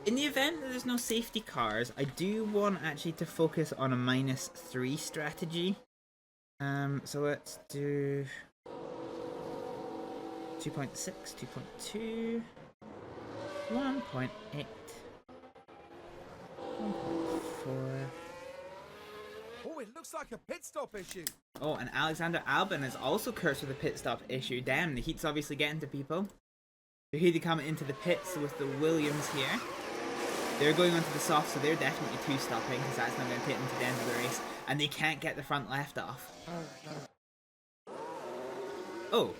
the event that there's no safety cars, I do want actually to focus on a -3 strategy. So let's do 2.6, 2.2, 1.8. 1.4. Oh, it looks like a pit stop issue. Oh, and Alexander Albon is also cursed with a pit stop issue. Damn, the heat's obviously getting to people. So here they come into the pits with the Williams here. They're going onto the soft, so they're definitely 2-stopping because that's not going to take them to the end of the race. And they can't get the front left off. Oh.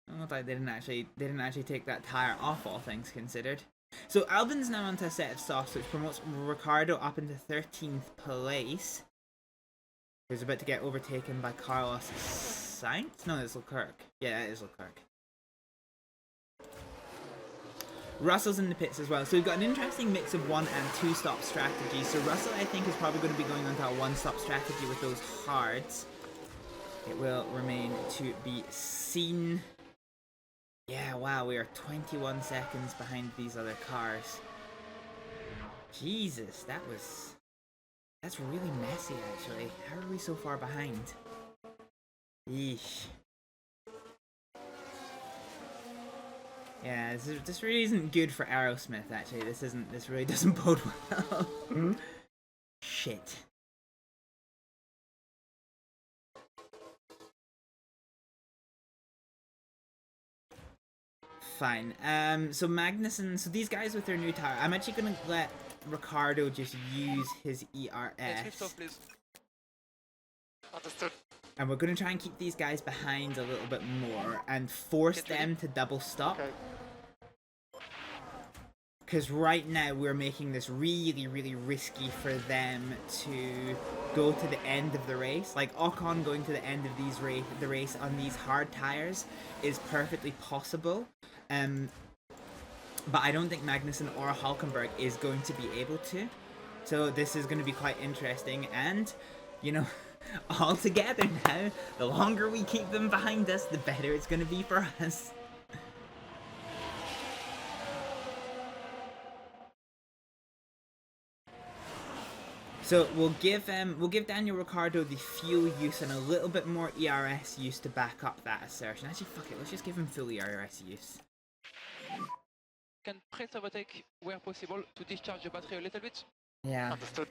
I thought they didn't actually take that tire off, all things considered. So Albon's now onto a set of softs, which promotes Ricardo up into 13th place. He's about to get overtaken by Carlos Sainz? No, it's Leclerc. Yeah, it is Leclerc. Russell's in the pits as well. So we've got an interesting mix of 1- and 2-stop strategies. So Russell, I think, is probably going to be going onto a 1-stop strategy with those hards. It will remain to be seen. Yeah, wow, we are 21 seconds behind these other cars. Jesus, that's really messy, actually. How are we so far behind? Yeesh. Yeah, this really isn't good for Aerosmith, actually. This really doesn't bode well. Shit. Fine. So Magnussen, so these guys with their new tire, I'm actually gonna let Ricardo just use his ERS. Please. Understood. And we're gonna try and keep these guys behind a little bit more and force them to double stop. Okay. Because right now we're making this really, really risky for them to go to the end of the race. Like Ocon going to the end of the race on these hard tires is perfectly possible. but I don't think Magnussen or Hülkenberg is going to be able to. So this is going to be quite interesting, and, you know, all together now, the longer we keep them behind us, the better it's going to be for us. So we'll give Daniel Ricciardo the fuel use and a little bit more ERS use to back up that assertion. Actually, fuck it, let's just give him full ERS use. Can press overtake where possible to discharge the battery a little bit. Yeah. Understood.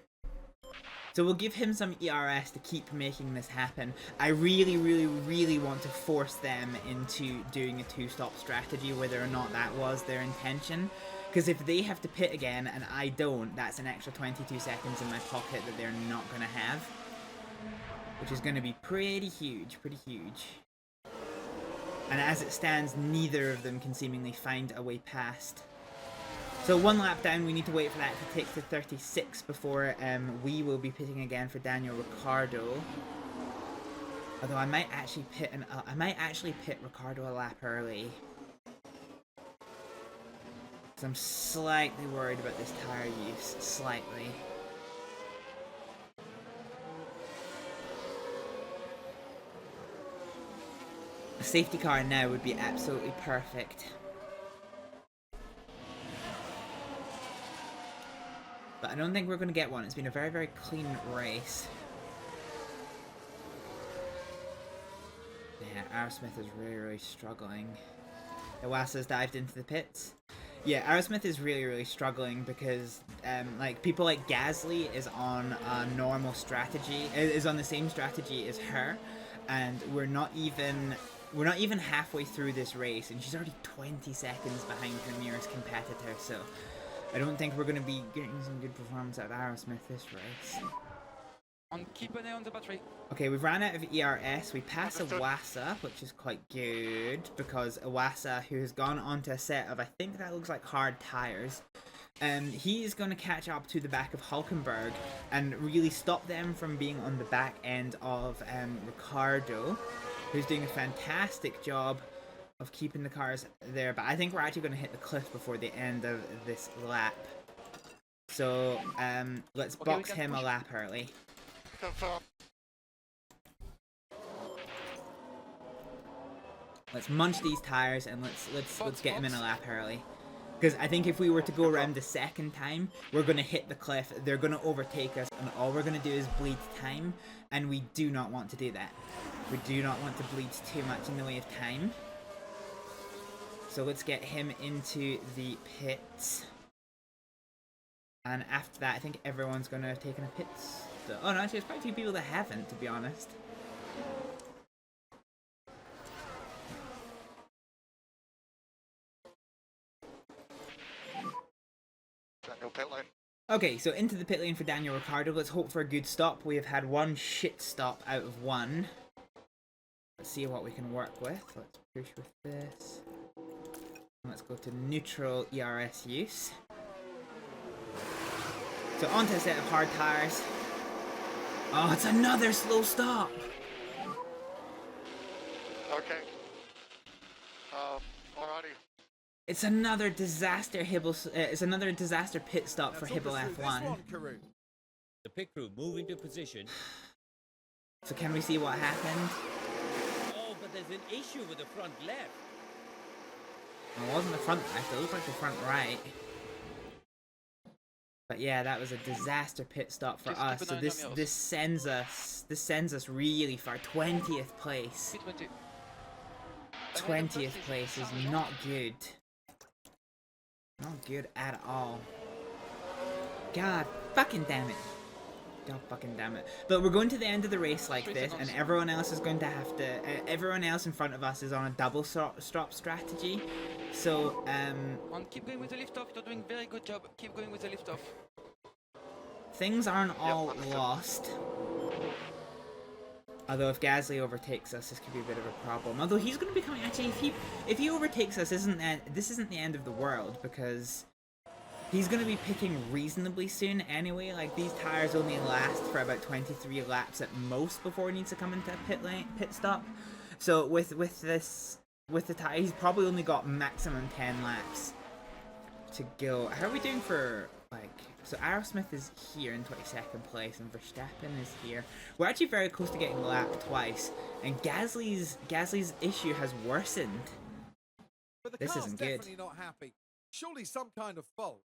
So we'll give him some ERS to keep making this happen. I really, really, really want to force them into doing a two-stop strategy, whether or not that was their intention. Because if they have to pit again and I don't, that's an extra 22 seconds in my pocket that they're not going to have. Which is going to be pretty huge, pretty huge. And as it stands, neither of them can seemingly find a way past. So one lap down, we need to wait for that to take to 36 before we will be pitting again for Daniel Ricciardo. Although I might actually pit Ricciardo a lap early. Because I'm slightly worried about this tyre use, slightly. A safety car now would be absolutely perfect. But I don't think we're going to get one. It's been a very, very clean race. Yeah, Aerosmith is really, really struggling. Iwasa's dived into the pits. Yeah, Aerosmith is really, really struggling because, like, people like Gasly is on a normal strategy, is on the same strategy as her, and we're not even halfway through this race, and she's already 20 seconds behind her nearest competitor, so I don't think we're going to be getting some good performance out of Aerosmith this race. Keep an eye on the battery. Okay, we've ran out of ERS. We pass Iwasa, which is quite good, because Iwasa, who has gone onto a set of, I think that looks like hard tyres, he's going to catch up to the back of Hülkenberg and really stop them from being on the back end of Ricciardo, who's doing a fantastic job of keeping the cars there, but I think we're actually going to hit the cliff before the end of this lap. So, let's box him a lap early. Let's munch these tires and let's get him in a lap early. Because I think if we were to go around the second time, we're going to hit the cliff, they're going to overtake us, and all we're going to do is bleed time, and we do not want to do that. We do not want to bleed too much in the way of time. So let's get him into the pits. And after that, I think everyone's going to have taken a pit stop. Oh no, actually there's quite a few people that haven't, to be honest. Daniel pit lane. Okay, so into the pit lane for Daniel Ricciardo. Let's hope for a good stop. We have had one shit stop out of one. Let's see what we can work with. Let's push with this. Let's go to neutral ERS use. So onto a set of hard tyres. Oh, it's another slow stop. Okay. Alrighty. It's another disaster it's another disaster pit stop for Hibble F1. The pit crew move into position. So can we see what happened? Oh, but there's an issue with the front left. It wasn't the front left, it looked like the front right. But yeah, that was a disaster pit stop for us. So this sends us really far. 20th place. 20th place is not good. Not good at all. God fucking damn it. God fucking damn it. But we're going to the end of the race like this, and everyone else is going to have to... everyone else in front of us is on a double stop strategy. So, keep going with the lift off. You're doing very good job. Keep going with the lift off. Things aren't all lost. Although if Gasly overtakes us, this could be a bit of a problem. Although he's going to be coming... Actually, if he overtakes us, this isn't the end of the world, because he's going to be pitting reasonably soon anyway. Like, these tires only last for about 23 laps at most before he needs to come into a pit stop. So with the tire, he's probably only got maximum 10 laps to go. How are we doing for, like, so Aerosmith is here in 22nd place and Verstappen is here. We're actually very close to getting lapped twice, and Gasly's issue has worsened. But the This car's isn't good. definitely not happy. Surely some kind of fault.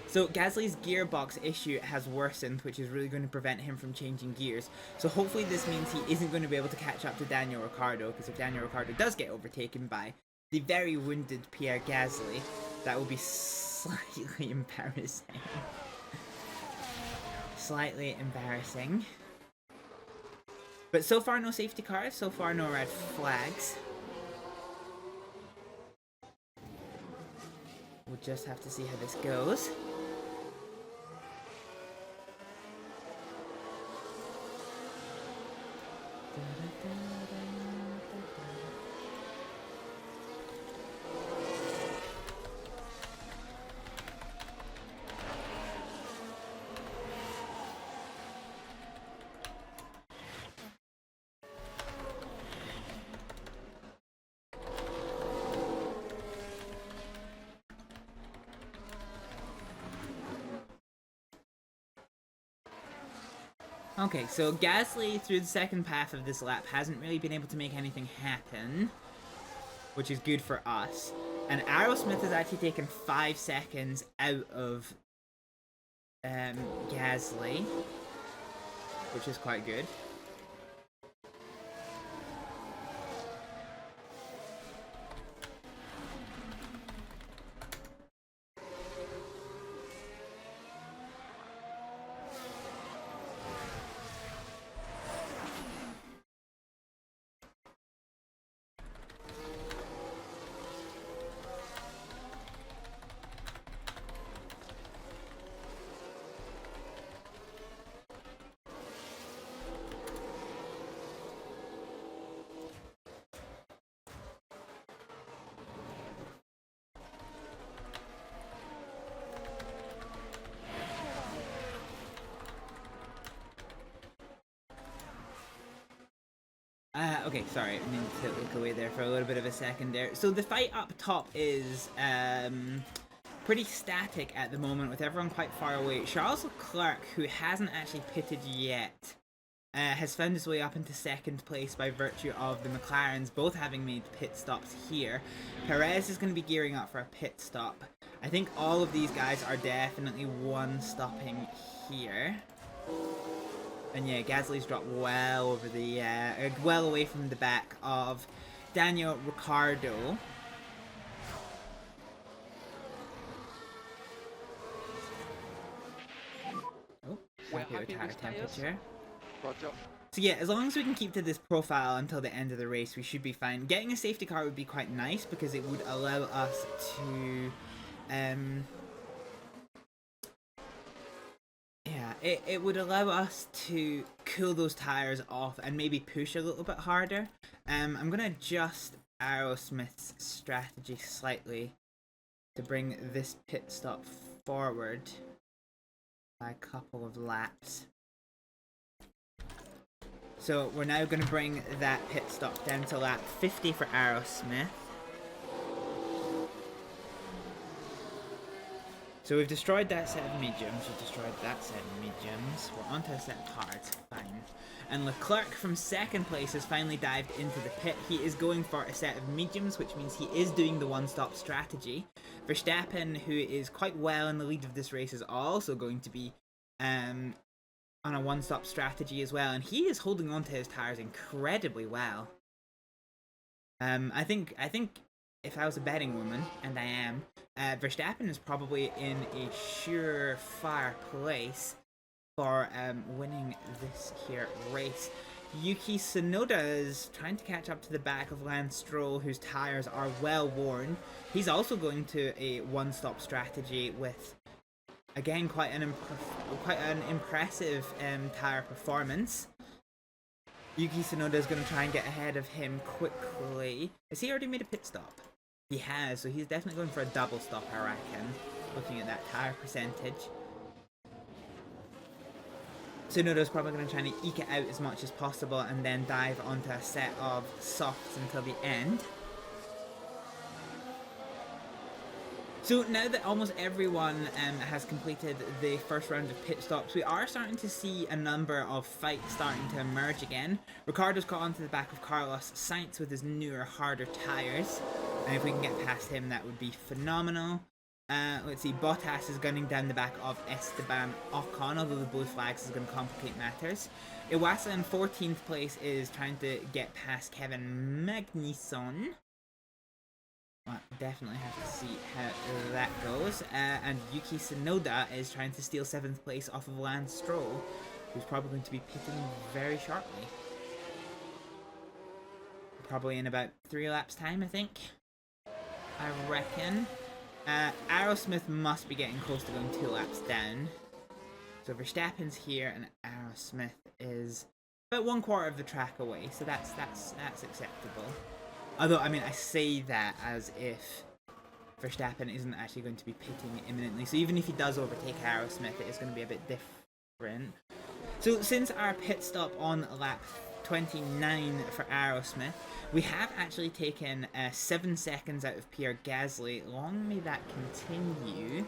So Gasly's gearbox issue has worsened, which is really going to prevent him from changing gears. So hopefully this means he isn't going to be able to catch up to Daniel Ricciardo, because if Daniel Ricciardo does get overtaken by the very wounded Pierre Gasly, that will be slightly embarrassing. Slightly embarrassing. But so far no safety cars, so far no red flags. We'll just have to see how this goes. Okay, so Gasly through the second half of this lap hasn't really been able to make anything happen, which is good for us. And Aerosmith has actually taken 5 seconds out of Gasly, which is quite good. Okay, sorry, I mean to look away there for a little bit of a second there. So the fight up top is pretty static at the moment, with everyone quite far away. Charles Leclerc, who hasn't actually pitted yet, has found his way up into second place by virtue of the McLarens both having made pit stops here. Perez is going to be gearing up for a pit stop. I think all of these guys are definitely one-stopping here. And yeah, Gasly's dropped well over the, well away from the back of Daniel Ricciardo. Oh, happy with tire temperature. Roger. So yeah, as long as we can keep to this profile until the end of the race, we should be fine. Getting a safety car would be quite nice because it would allow us to, it would allow us to cool those tires off and maybe push a little bit harder. I'm going to adjust Aerosmith's strategy slightly to bring this pit stop forward by a couple of laps. So we're now going to bring that pit stop down to lap 50 for Aerosmith. So we've destroyed that set of mediums, we've destroyed that set of mediums, we're onto a set of hards, fine. And Leclerc from second place has finally dived into the pit. He is going for a set of mediums, which means he is doing the one-stop strategy. Verstappen, who is quite well in the lead of this race, is also going to be on a one-stop strategy as well, and he is holding on to his tires incredibly well. I think if I was a betting woman, and I am, Verstappen is probably in a surefire place for winning this here race. Yuki Tsunoda is trying to catch up to the back of Lance Stroll, whose tires are well worn. He's also going to a one-stop strategy with, again, quite an impressive tire performance. Yuki Tsunoda is going to try and get ahead of him quickly. Has he already made a pit stop? He has, so he's definitely going for a double stop, I reckon, looking at that tire percentage. Tsunoda's probably going to try and eke it out as much as possible and then dive onto a set of softs until the end. So now that almost everyone has completed the first round of pit stops, we are starting to see a number of fights starting to emerge again. Ricardo's caught onto the back of Carlos Sainz with his newer, harder tyres. And if we can get past him, that would be phenomenal. Let's see, Bottas is gunning down the back of Esteban Ocon, although the blue flags is going to complicate matters. Iwasa in 14th place is trying to get past Kevin Magnussen. Well, definitely have to see how that goes. And Yuki Tsunoda is trying to steal 7th place off of Lance Stroll, who's probably going to be pitting very shortly. Probably in about 3 laps time, I think. I reckon. Aerosmith must be getting close to going 2 laps down. So Verstappen's here and Aerosmith is about 1/4 of the track away, so that's acceptable. Although, I mean, I say that as if Verstappen isn't actually going to be pitting imminently. So even if he does overtake Aerosmith, it is going to be a bit different. So since our pit stop on lap 29 for Aerosmith, we have actually taken 7 seconds out of Pierre Gasly. Long may that continue.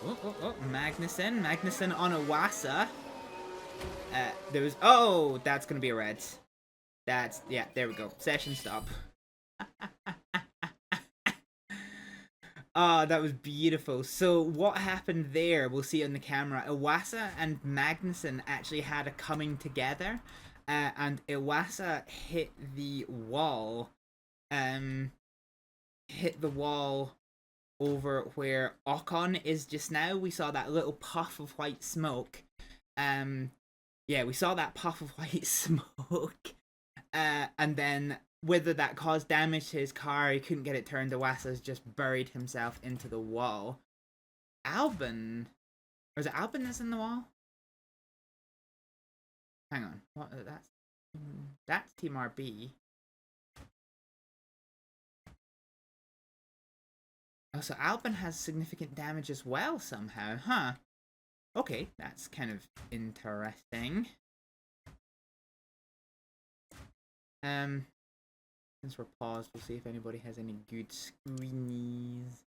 Oh, Magnussen on Iwasa. There was, oh, that's gonna be a red. That's, yeah, there we go. Session stop. Oh, that was beautiful. So what happened there, we'll see on the camera. Iwasa and Magnussen actually had a coming together. And Iwasa hit the wall. Hit the wall over where Ocon is just now. We saw that little puff of white smoke. Yeah, we saw that puff of white smoke. And then whether that caused damage to his car, he couldn't get it turned. Iwasa's just buried himself into the wall. Albon, or is it Albon that's in the wall? Hang on, what? That's Team RB. Oh, so Albon has significant damage as well somehow, huh? Okay, that's kind of interesting. Since we're paused, we'll see if anybody has any good screenies.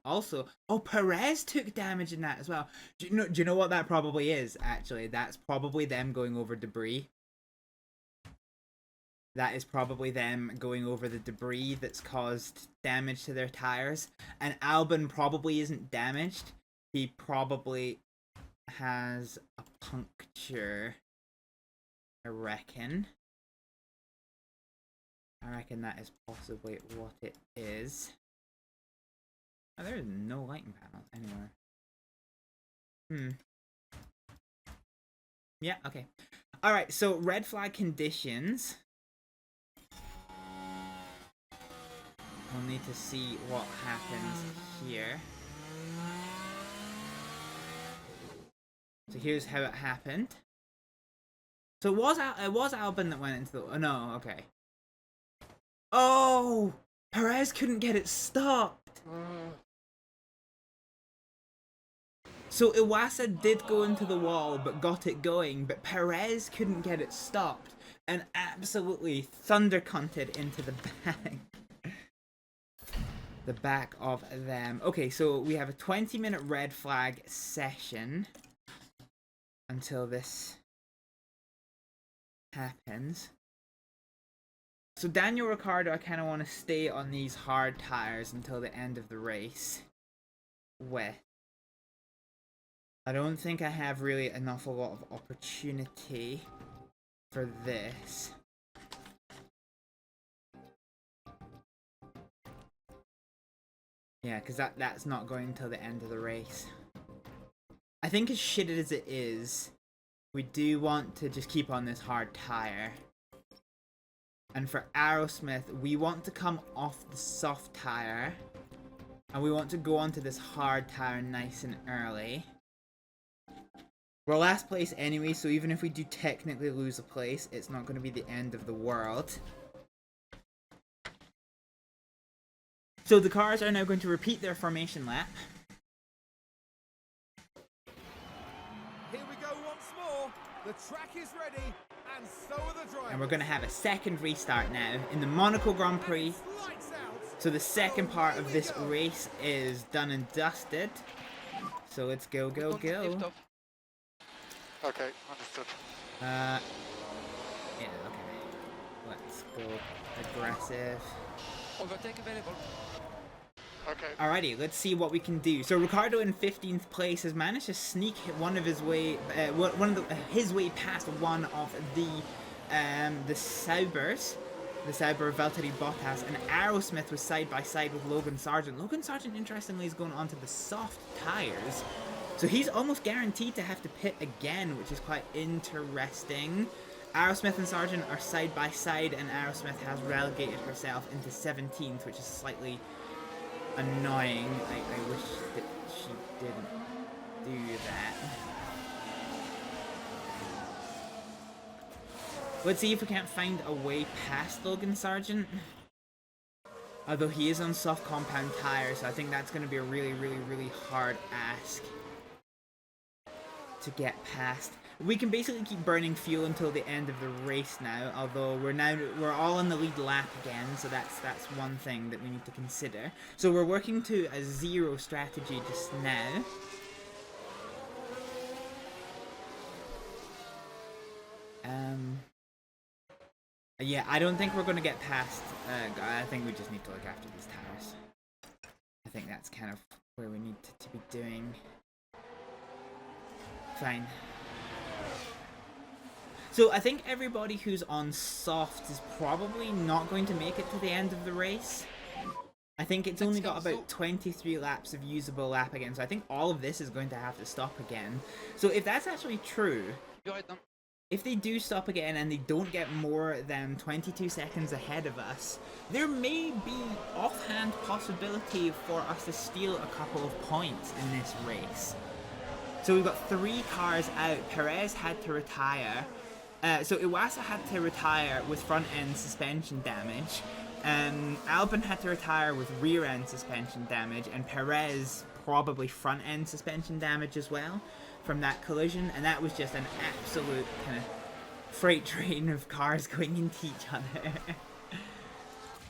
Also, oh, Perez took damage in that as well. Do you know what that probably is, actually? That's probably them going over debris. That is probably them going over the debris that's caused damage to their tires. And Albon probably isn't damaged. He probably has a puncture, I reckon. I reckon that is possibly what it is. Oh, there is no lighting panels anywhere. Yeah, okay. Alright, so red flag conditions. We'll need to see what happens here. So here's how it happened. So it was Albon that went into the... Oh, no, okay. Oh! Perez couldn't get it stopped! So Iwasa did go into the wall, but got it going, but Perez couldn't get it stopped, and absolutely thunder-cunted into the back. The back of them. Okay, so we have a 20-minute red flag session until this happens. So Daniel Ricciardo, I kind of want to stay on these hard tires until the end of the race with. I don't think I have really an awful lot of opportunity for this. Yeah, because that's not going until the end of the race. I think as shitty as it is, we do want to just keep on this hard tire. And for Aerosmith, we want to come off the soft tire. And we want to go onto this hard tire nice and early. We're last place anyway, so even if we do technically lose a place, it's not going to be the end of the world. So the cars are now going to repeat their formation lap. Here we go once more. The track is ready, and so are the drivers. And we're going to have a second restart now in the Monaco Grand Prix. So the second part of this race is done and dusted. So let's go, go, go. Okay, understood. Yeah, okay. Let's go aggressive. Overtake available. Okay. Alrighty, let's see what we can do. So Ricardo in 15th place has managed to sneak his way past one of the Saubers. The Sauber of Valtteri Bottas, and Aerosmith was side by side with Logan Sargent. Logan Sargent, interestingly, is going onto the soft tires, so he's almost guaranteed to have to pit again, which is quite interesting. Aerosmith and Sargent are side by side, and Aerosmith has relegated herself into 17th, which is slightly annoying. I wish that she didn't do that. Let's see if we can't find a way past Logan Sargent. Although he is on soft compound tires, so I think that's going to be a really, really, really hard ask to get past. We can basically keep burning fuel until the end of the race now, although we're all on the lead lap again, so that's one thing that we need to consider. So we're working to a zero strategy just now. Yeah, I don't think we're going to get past, I think we just need to look after these tires. I think that's kind of where we need to be doing. Fine. So I think everybody who's on soft is probably not going to make it to the end of the race. I think it's only got about 23 laps of usable lap again, so I think all of this is going to have to stop again. So if that's actually true, if they do stop again and they don't get more than 22 seconds ahead of us, there may be offhand possibility for us to steal a couple of points in this race. So we've got 3 cars out. Perez had to retire. So Iwasa had to retire with front end suspension damage. Albon had to retire with rear end suspension damage, and Perez probably front end suspension damage as well from that collision, and that was just an absolute kind of freight train of cars going into each other.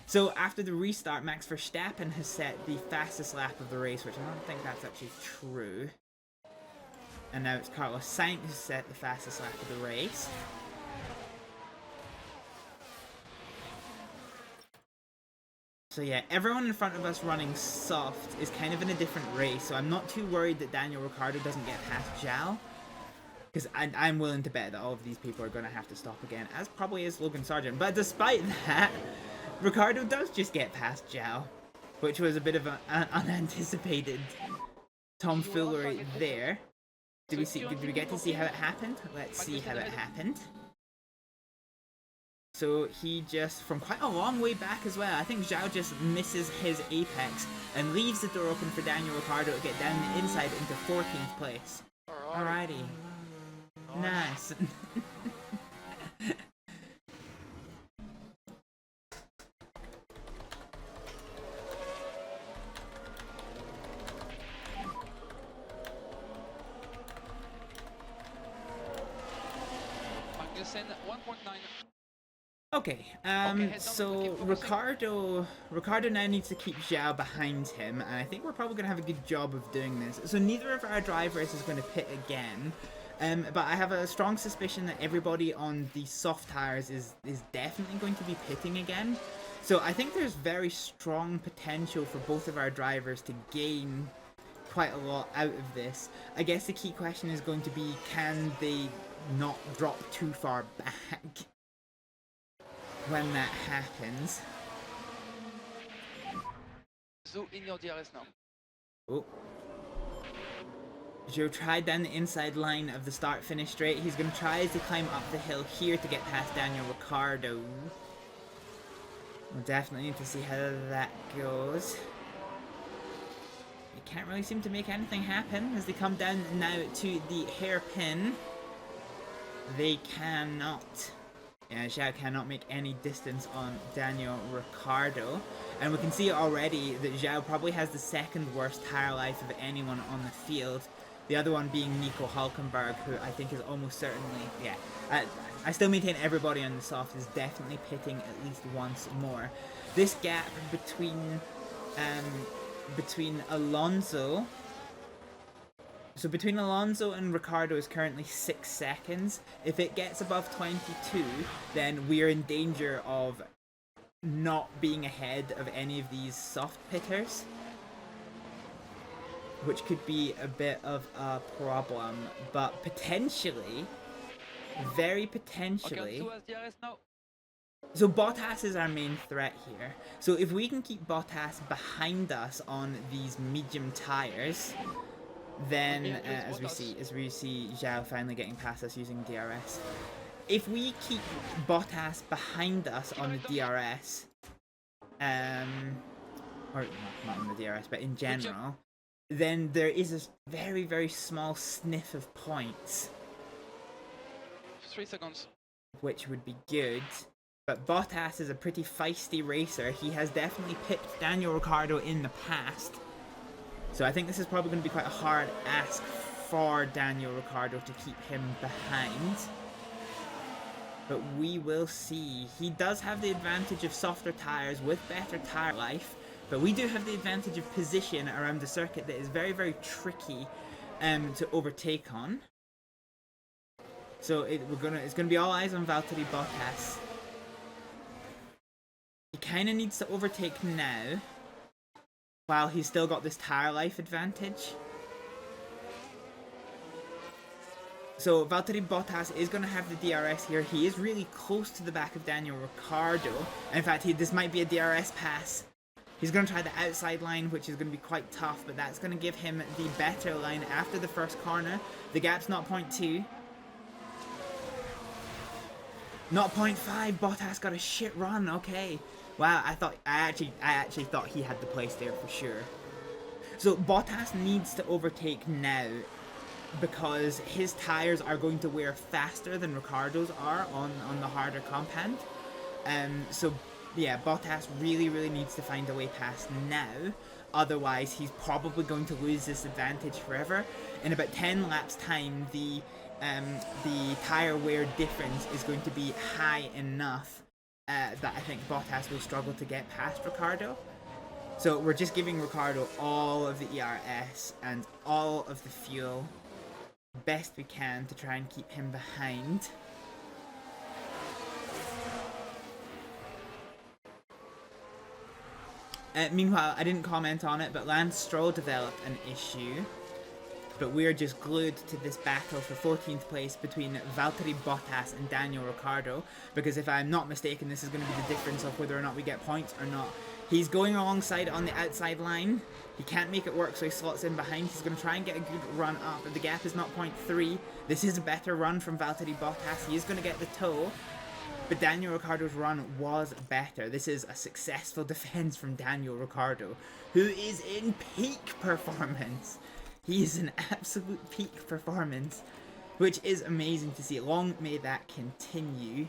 So after the restart, Max Verstappen has set the fastest lap of the race, which I don't think that's actually true. And now it's Carlos Sainz who set the fastest lap of the race. So yeah, everyone in front of us running soft is kind of in a different race, so I'm not too worried that Daniel Ricciardo doesn't get past Zhao. Because I'm willing to bet that all of these people are going to have to stop again, as probably is Logan Sargent. But despite that, Ricciardo does just get past Zhao, which was a bit of an unanticipated tomfoolery there. Did we get to see how it happened? Let's see how it happened. So he just, from quite a long way back as well, I think Zhao just misses his apex and leaves the door open for Daniel Ricciardo to get down the inside into 14th place. Alrighty. Nice. Okay, so Ricciardo now needs to keep Zhao behind him, and I think we're probably going to have a good job of doing this. So neither of our drivers is going to pit again, but I have a strong suspicion that everybody on the soft tires is definitely going to be pitting again. So I think there's very strong potential for both of our drivers to gain quite a lot out of this. I guess the key question is going to be, can they not drop too far back when that happens? So in your DRS now. Oh. Joe tried down the inside line of the start-finish straight. He's going to try to climb up the hill here to get past Daniel Ricciardo. We'll definitely need to see how that goes. They can't really seem to make anything happen as they come down now to the hairpin. They cannot. Yeah, Zhao cannot make any distance on Daniel Ricciardo. And we can see already that Zhao probably has the second worst tire life of anyone on the field. The other one being Nico Hulkenberg, who I think is almost certainly, yeah. I still maintain everybody on the soft is definitely pitting at least once more. This gap between Alonso, so between Alonso and Ricciardo is currently 6 seconds. If it gets above 22, then we're in danger of not being ahead of any of these soft pitters, which could be a bit of a problem, but potentially, very potentially. So Bottas is our main threat here. So if we can keep Bottas behind us on these medium tires, then as we see Zhao finally getting past us using DRS. If we keep Bottas behind us on the DRS, or not on the DRS, but in general, then there is a very, very small sniff of points. 3 seconds. Which would be good. But Bottas is a pretty feisty racer. He has definitely pipped Daniel Ricciardo in the past. So I think this is probably going to be quite a hard ask for Daniel Ricciardo to keep him behind. But we will see. He does have the advantage of softer tyres with better tyre life, but we do have the advantage of position around the circuit that is very, very tricky to overtake on. So it's gonna be all eyes on Valtteri Bottas. He kind of needs to overtake now, while he's still got this tyre life advantage. So Valtteri Bottas is going to have the DRS here. He is really close to the back of Daniel Ricciardo. In fact, this might be a DRS pass. He's going to try the outside line, which is going to be quite tough, but that's going to give him the better line after the first corner. The gap's 0.2. 0.5. Bottas got a shit run. Okay. Wow, I actually thought he had the place there for sure. So Bottas needs to overtake now, because his tires are going to wear faster than Ricciardo's are on the harder compound. So yeah, Bottas really needs to find a way past now, otherwise he's probably going to lose this advantage forever. In about 10 laps time, the tire wear difference is going to be high enough that I think Bottas will struggle to get past Ricciardo. So we're just giving Ricciardo all of the ERS and all of the fuel best we can to try and keep him behind. Meanwhile, I didn't comment on it, but Lance Stroll developed an issue. But we're just glued to this battle for 14th place between Valtteri Bottas and Daniel Ricciardo, because if I'm not mistaken, this is going to be the difference of whether or not we get points or not. He's going alongside on the outside line. He can't make it work, so he slots in behind. He's going to try and get a good run up, but the gap is 0.3. This is a better run from Valtteri Bottas. He is going to get the toe, but Daniel Ricciardo's run was better. This is a successful defense from Daniel Ricciardo, who is in peak performance. He is in absolute peak performance, which is amazing to see. Long may that continue.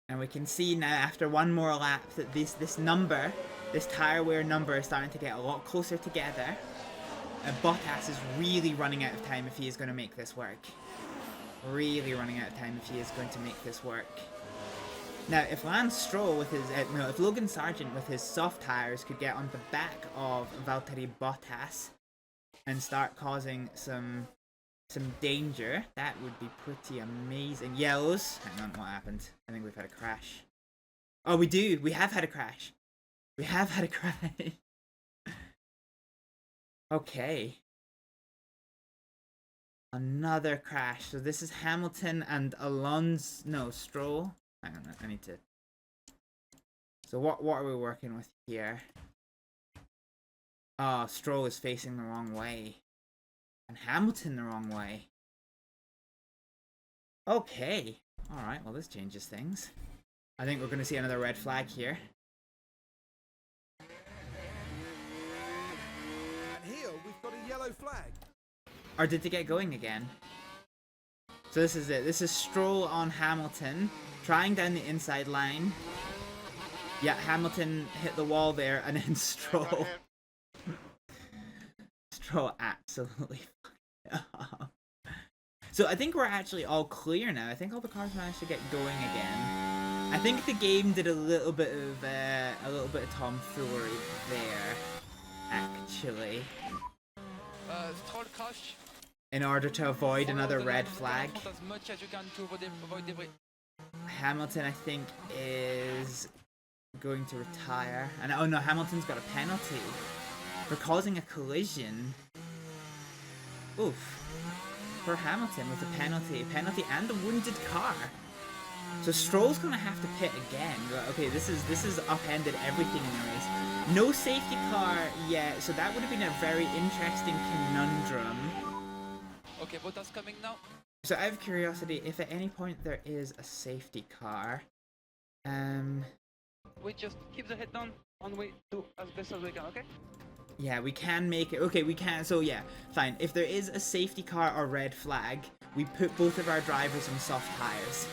And we can see now after one more lap that this tire wear number is starting to get a lot closer together. Bottas is really running out of time if he is going to make this work. Really running out of time if he is going to make this work. Now, if Lance Stroll with his, if Logan Sargent with his soft tires could get on the back of Valtteri Bottas and start causing some danger, that would be pretty amazing. Yellows. Hang on, what happened? I think we've had a crash. Oh, we do. We have had a crash. We have had a crash. Okay. Another crash. So this is Hamilton and Alonso. No, Stroll. Hang on, I need to. So what are we working with here? Oh, Stroll is facing the wrong way. And Hamilton the wrong way. Okay. Alright, well this changes things. I think we're going to see another red flag here. And here we've got a yellow flag. Or did they get going again? So this is it. This is Stroll on Hamilton, trying down the inside line. Yeah, Hamilton hit the wall there, and then Stroll. Stroll absolutely fucked up. So I think we're actually all clear now. I think all the cars managed to get going again. I think the game did a little bit of tomfoolery there, actually. Stroll crash. In order to avoid another red flag. As much as you can to avoid debris. Hamilton, I think, is going to retire. And oh no, Hamilton's got a penalty for causing a collision. Oof. For Hamilton with a penalty and a wounded car. So Stroll's gonna have to pit again. Okay, this is upended everything in the race. No safety car yet, so that would have been a very interesting conundrum. Okay, Bottas coming now. So out of curiosity, if at any point there is a safety car, we just keep the head down on way to as best as we can, okay? Yeah, we can make it. Okay, we can. So yeah, fine. If there is a safety car or red flag, we put both of our drivers on soft tires.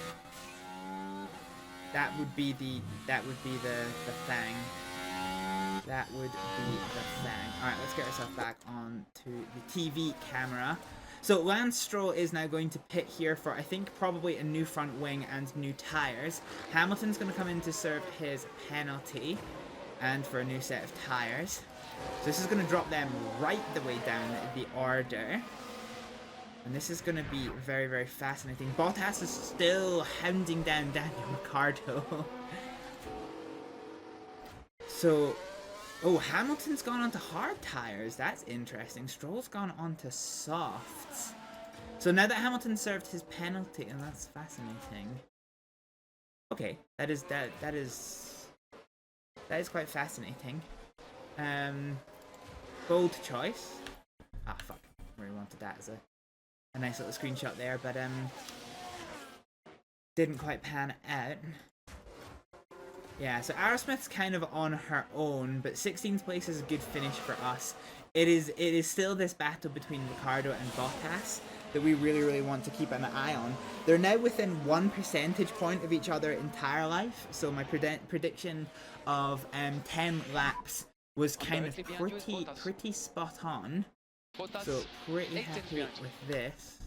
That would be the thing. That would be the thing. Alright, let's get ourselves back onto the TV camera. So Lance Stroll is now going to pit here for, I think, probably a new front wing and new tires. Hamilton's going to come in to serve his penalty and for a new set of tires. So this is going to drop them right the way down the order. And this is going to be very, very fascinating. Bottas is still hounding down Daniel Ricciardo. So, oh, Hamilton's gone onto hard tires. That's interesting. Stroll's gone onto softs. So now that Hamilton served his penalty, and that's fascinating. Okay, that is quite fascinating. Bold choice. Ah, fuck. I really wanted that as a nice little screenshot there, but didn't quite pan out. Yeah, so Aerosmith's kind of on her own, but 16th place is a good finish for us. It is still this battle between Ricciardo and Bottas that we really, really want to keep an eye on. They're now within 1 percentage point of each other entire life, so my prediction of 10 laps was kind of pretty spot on. So pretty happy with this.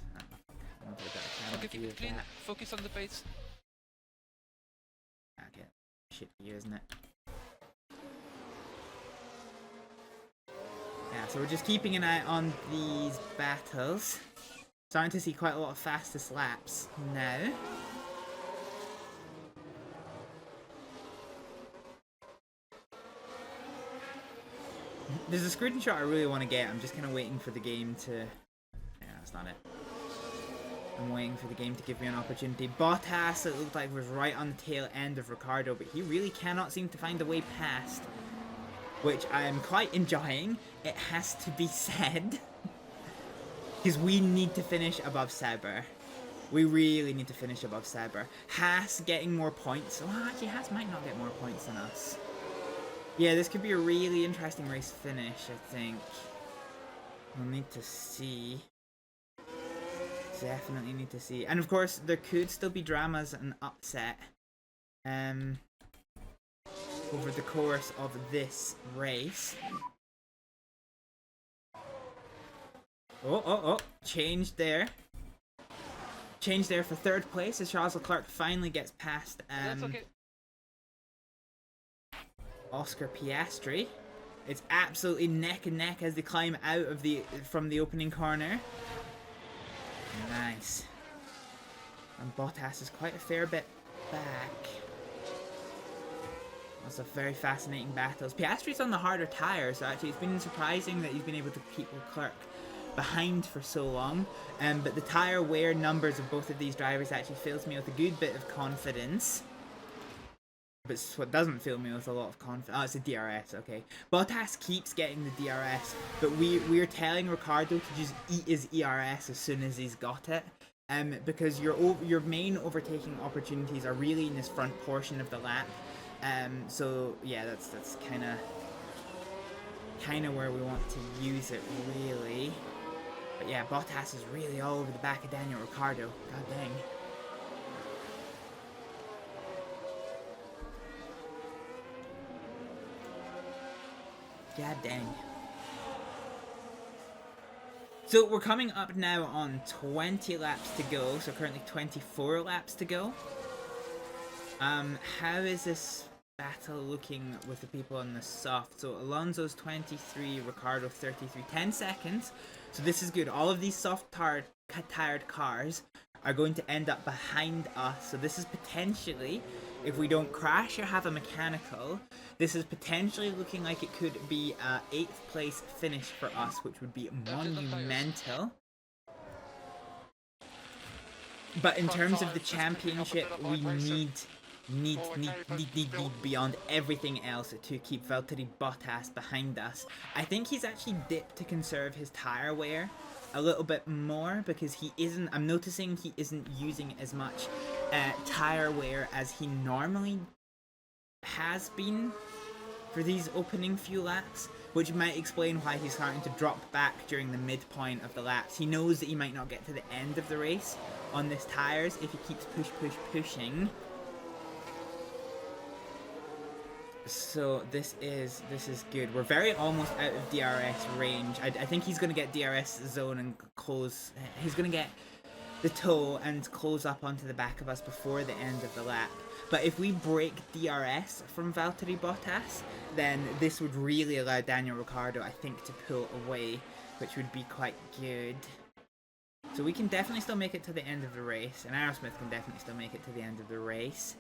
Okay, keep it clean. Focus on the pace. Okay, shit for you, isn't it? Yeah, so we're just keeping an eye on these battles. Starting to see quite a lot of fastest laps now. There's a screenshot I really want to get. I'm just kind of waiting for the game to... Yeah, that's not it. I'm waiting for the game to give me an opportunity. Bottas, it looked like, was right on the tail end of Ricciardo, but he really cannot seem to find a way past. Which I am quite enjoying, it has to be said. Because we need to finish above Sauber. We really need to finish above Sauber. Haas getting more points. Well, actually, Haas might not get more points than us. Yeah, this could be a really interesting race finish, I think. We'll need to see. Definitely need to see. And of course, there could still be dramas and upset over the course of this race. Oh, change there. Change there for third place as Charles Leclerc finally gets past That's okay. Oscar Piastri. It's absolutely neck and neck as they climb out of from the opening corner. Nice. And Bottas is quite a fair bit back. That's a very fascinating battles. Piastri's on the harder tire, so actually it's been surprising that he's been able to keep Leclerc behind for so long. But the tire wear numbers of both of these drivers actually fills me with a good bit of confidence. But what doesn't fill me with a lot of confidence... Oh, it's a DRS, okay. Bottas keeps getting the DRS, but we're telling Ricciardo to just eat his ERS as soon as he's got it. Because your main overtaking opportunities are really in this front portion of the lap. So yeah, that's kind of where we want to use it, really. But yeah, Bottas is really all over the back of Daniel Ricciardo. God dang. God dang. So we're coming up now on 20 laps to go. So currently 24 laps to go. How is this battle looking with the people on the soft? So Alonso's 23, Ricciardo 33, 10 seconds. So this is good. All of these soft tired cars are going to end up behind us. So this is potentially, if we don't crash or have a mechanical, this is potentially looking like it could be a 8th place finish for us, which would be monumental. But in terms of the championship, we need beyond everything else to keep Valtteri Bottas behind us. I think he's actually dipped to conserve his tire wear a little bit more, because he isn't, I'm noticing he isn't using as much tire wear as he normally has been for these opening few laps, which might explain why he's starting to drop back during the midpoint of the laps. He knows that he might not get to the end of the race on this tires if he keeps pushing. So this is good. We're very almost out of DRS range. I think he's going to get DRS zone and close. He's going to get the toe and close up onto the back of us before the end of the lap. But if we break DRS from Valtteri Bottas, then this would really allow Daniel Ricciardo, I think, to pull away, which would be quite good. So we can definitely still make it to the end of the race, and Aerosmith can definitely still make it to the end of the race.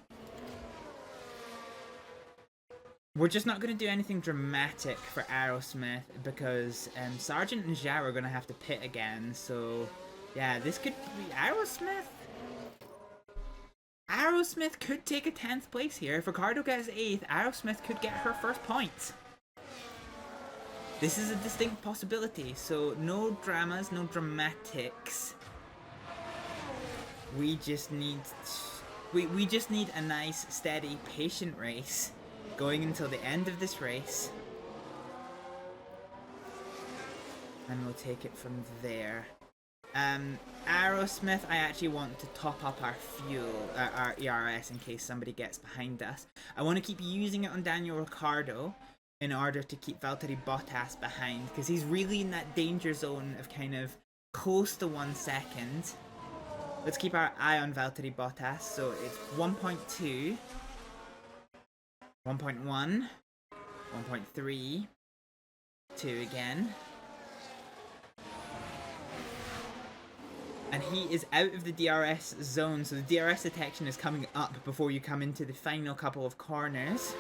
We're just not going to do anything dramatic for Aerosmith because Sargent and Zhao are going to have to pit again. So, yeah, this could be Aerosmith. Aerosmith could take a 10th place here. If Ricciardo gets 8th, Aerosmith could get her first points. This is a distinct possibility. So, no dramas, no dramatics. We just need a nice, steady, patient race going until the end of this race, and we'll take it from there. Aerosmith, I actually want to top up our fuel, our ERS, in case somebody gets behind us. I want to keep using it on Daniel Ricciardo in order to keep Valtteri Bottas behind, because he's really in that danger zone of kind of close to 1 second. Let's keep our eye on Valtteri Bottas. So it's 1.2. 1.1, 1.3, 2 again. And he is out of the DRS zone, so the DRS detection is coming up before you come into the final couple of corners.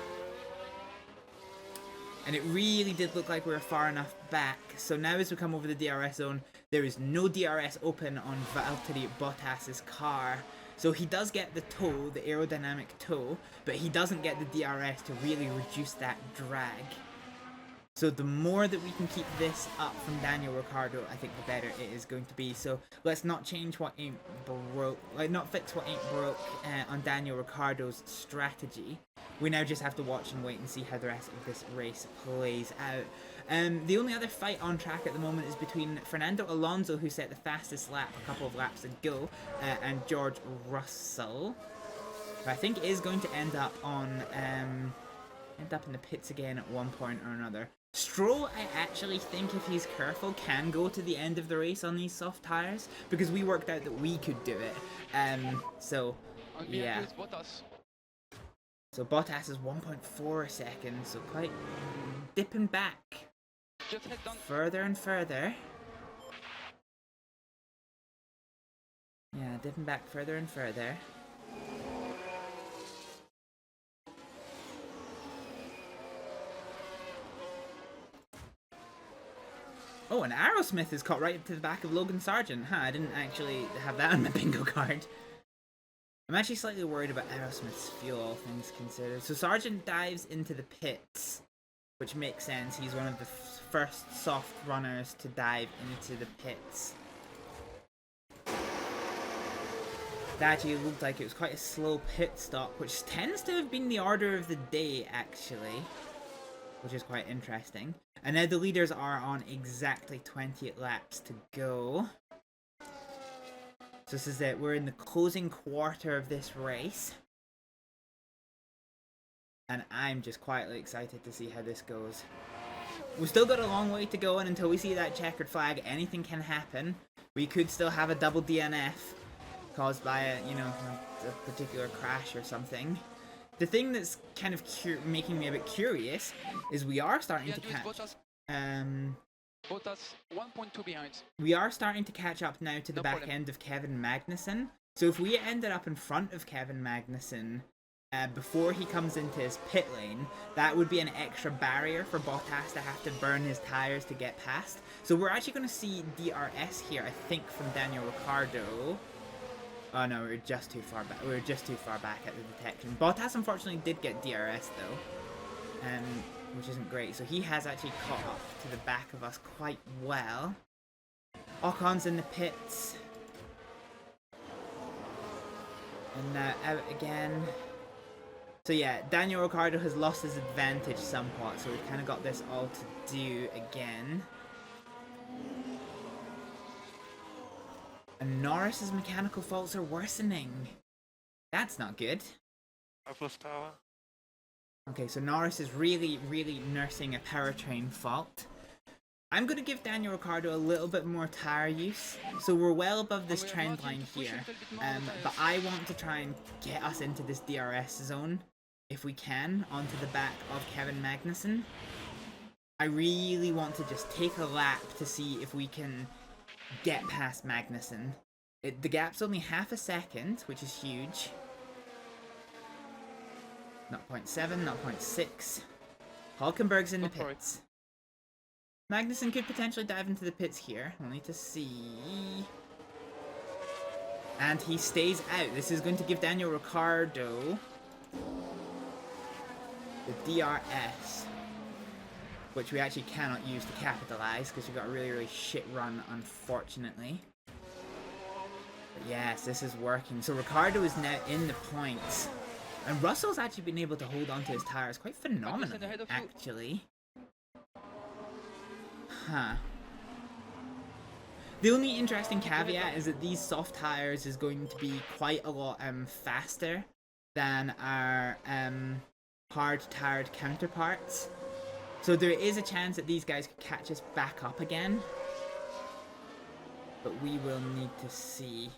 And it really did look like we were far enough back. So now as we come over the DRS zone, there is no DRS open on Valtteri Bottas's car. So he does get the toe, the aerodynamic toe, but he doesn't get the DRS to really reduce that drag. So the more that we can keep this up from Daniel Ricciardo, I think the better it is going to be. So let's not change what ain't broke, not fix what ain't broke on Daniel Ricciardo's strategy. We now just have to watch and wait and see how the rest of this race plays out. The only other fight on track at the moment is between Fernando Alonso, who set the fastest lap a couple of laps ago, and George Russell, who I think is going to end up in the pits again at one point or another. Stroll, I actually think, if he's careful, can go to the end of the race on these soft tires, because we worked out that we could do it. So, yeah. So Bottas is 1.4 seconds, so quite dipping back further and further. Yeah, dipping back further and further. Oh, and Aerosmith is caught right up to the back of Logan Sargent. Huh, I didn't actually have that on my bingo card. I'm actually slightly worried about Aerosmith's fuel, all things considered. So Sargent dives into the pits, which makes sense. He's one of the first soft runners to dive into the pits. That actually looked like it was quite a slow pit stop, which tends to have been the order of the day, actually. which is quite interesting. And now the leaders are on exactly 20 laps to go. So this is it. We're in the closing quarter of this race. And I'm just quietly excited to see how this goes. We've still got a long way to go, and until we see that checkered flag, anything can happen. We could still have a double DNF caused by a, you know, a particular crash or something. The thing that's kind of making me a bit curious is we are starting to catch... Bottas 1.2 behind. We are starting to catch up now to the back end of Kevin Magnussen. So if we ended up in front of Kevin Magnussen before he comes into his pit lane, that would be an extra barrier for Bottas to have to burn his tyres to get past. So we're actually going to see DRS here, I think, from Daniel Ricciardo. Oh no, we're just too far back. We're just too far back at the detection. Bottas unfortunately did get DRS though, which isn't great. So he has actually caught up to the back of us quite well. Ocon's in the pits. And now out again. So yeah, Daniel Ricciardo has lost his advantage somewhat, so we've kind of got this all to do again. And Norris's mechanical faults are worsening. That's not good. Tower. Okay, so Norris is really nursing a powertrain fault. I'm going to give Daniel Ricciardo a little bit more tyre use. So we're well above this trend line here. But I want to try and get us into this DRS zone, if we can, onto the back of Kevin Magnussen. I really want to just take a lap to see if we can get past Magnussen. The gap's only half a second, which is huge. 0.7, 0.6. Hulkenberg's in the pits. Magnussen could potentially dive into the pits here. We'll need to see. And he stays out. This is going to give Daniel Ricciardo the DRS, which we actually cannot use to capitalize because we got a really shit run, unfortunately. But yes, this is working. So Ricciardo is now in the points. And Russell's actually been able to hold on to his tyres quite phenomenally, actually. Huh. The only interesting caveat is that these soft tyres is going to be quite a lot faster than our hard-tired counterparts. So there is a chance that these guys could catch us back up again. But we will need to see.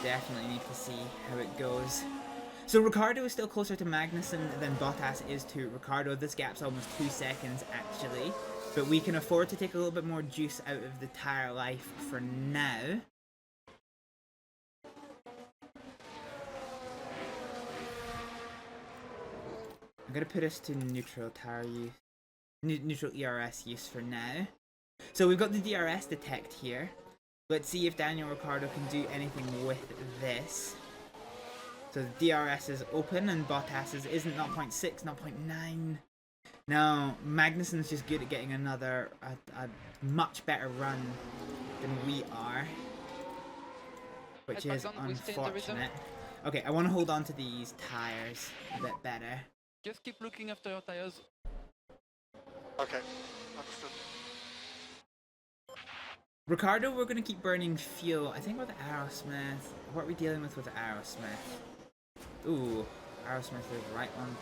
Definitely need to see how it goes. So Ricciardo is still closer to Magnussen than Bottas is to Ricciardo. This gap's almost 2 seconds actually. But we can afford to take a little bit more juice out of the tyre life for now. I'm going to put us to neutral tyre use. Neutral ERS use for now. So we've got the DRS detect here. Let's see if Daniel Ricciardo can do anything with this. So the DRS is open and Bottas's isn't 0.6, 0.9. No, Magnussen's just good at getting a much better run than we are. Which is unfortunate. Okay, I want to hold on to these tyres a bit better. Just keep looking after your tires. Okay, understood. Ricciardo, we're going to keep burning fuel. I think with Aerosmith, what are we dealing with Aerosmith? Ooh, Aerosmith is right on.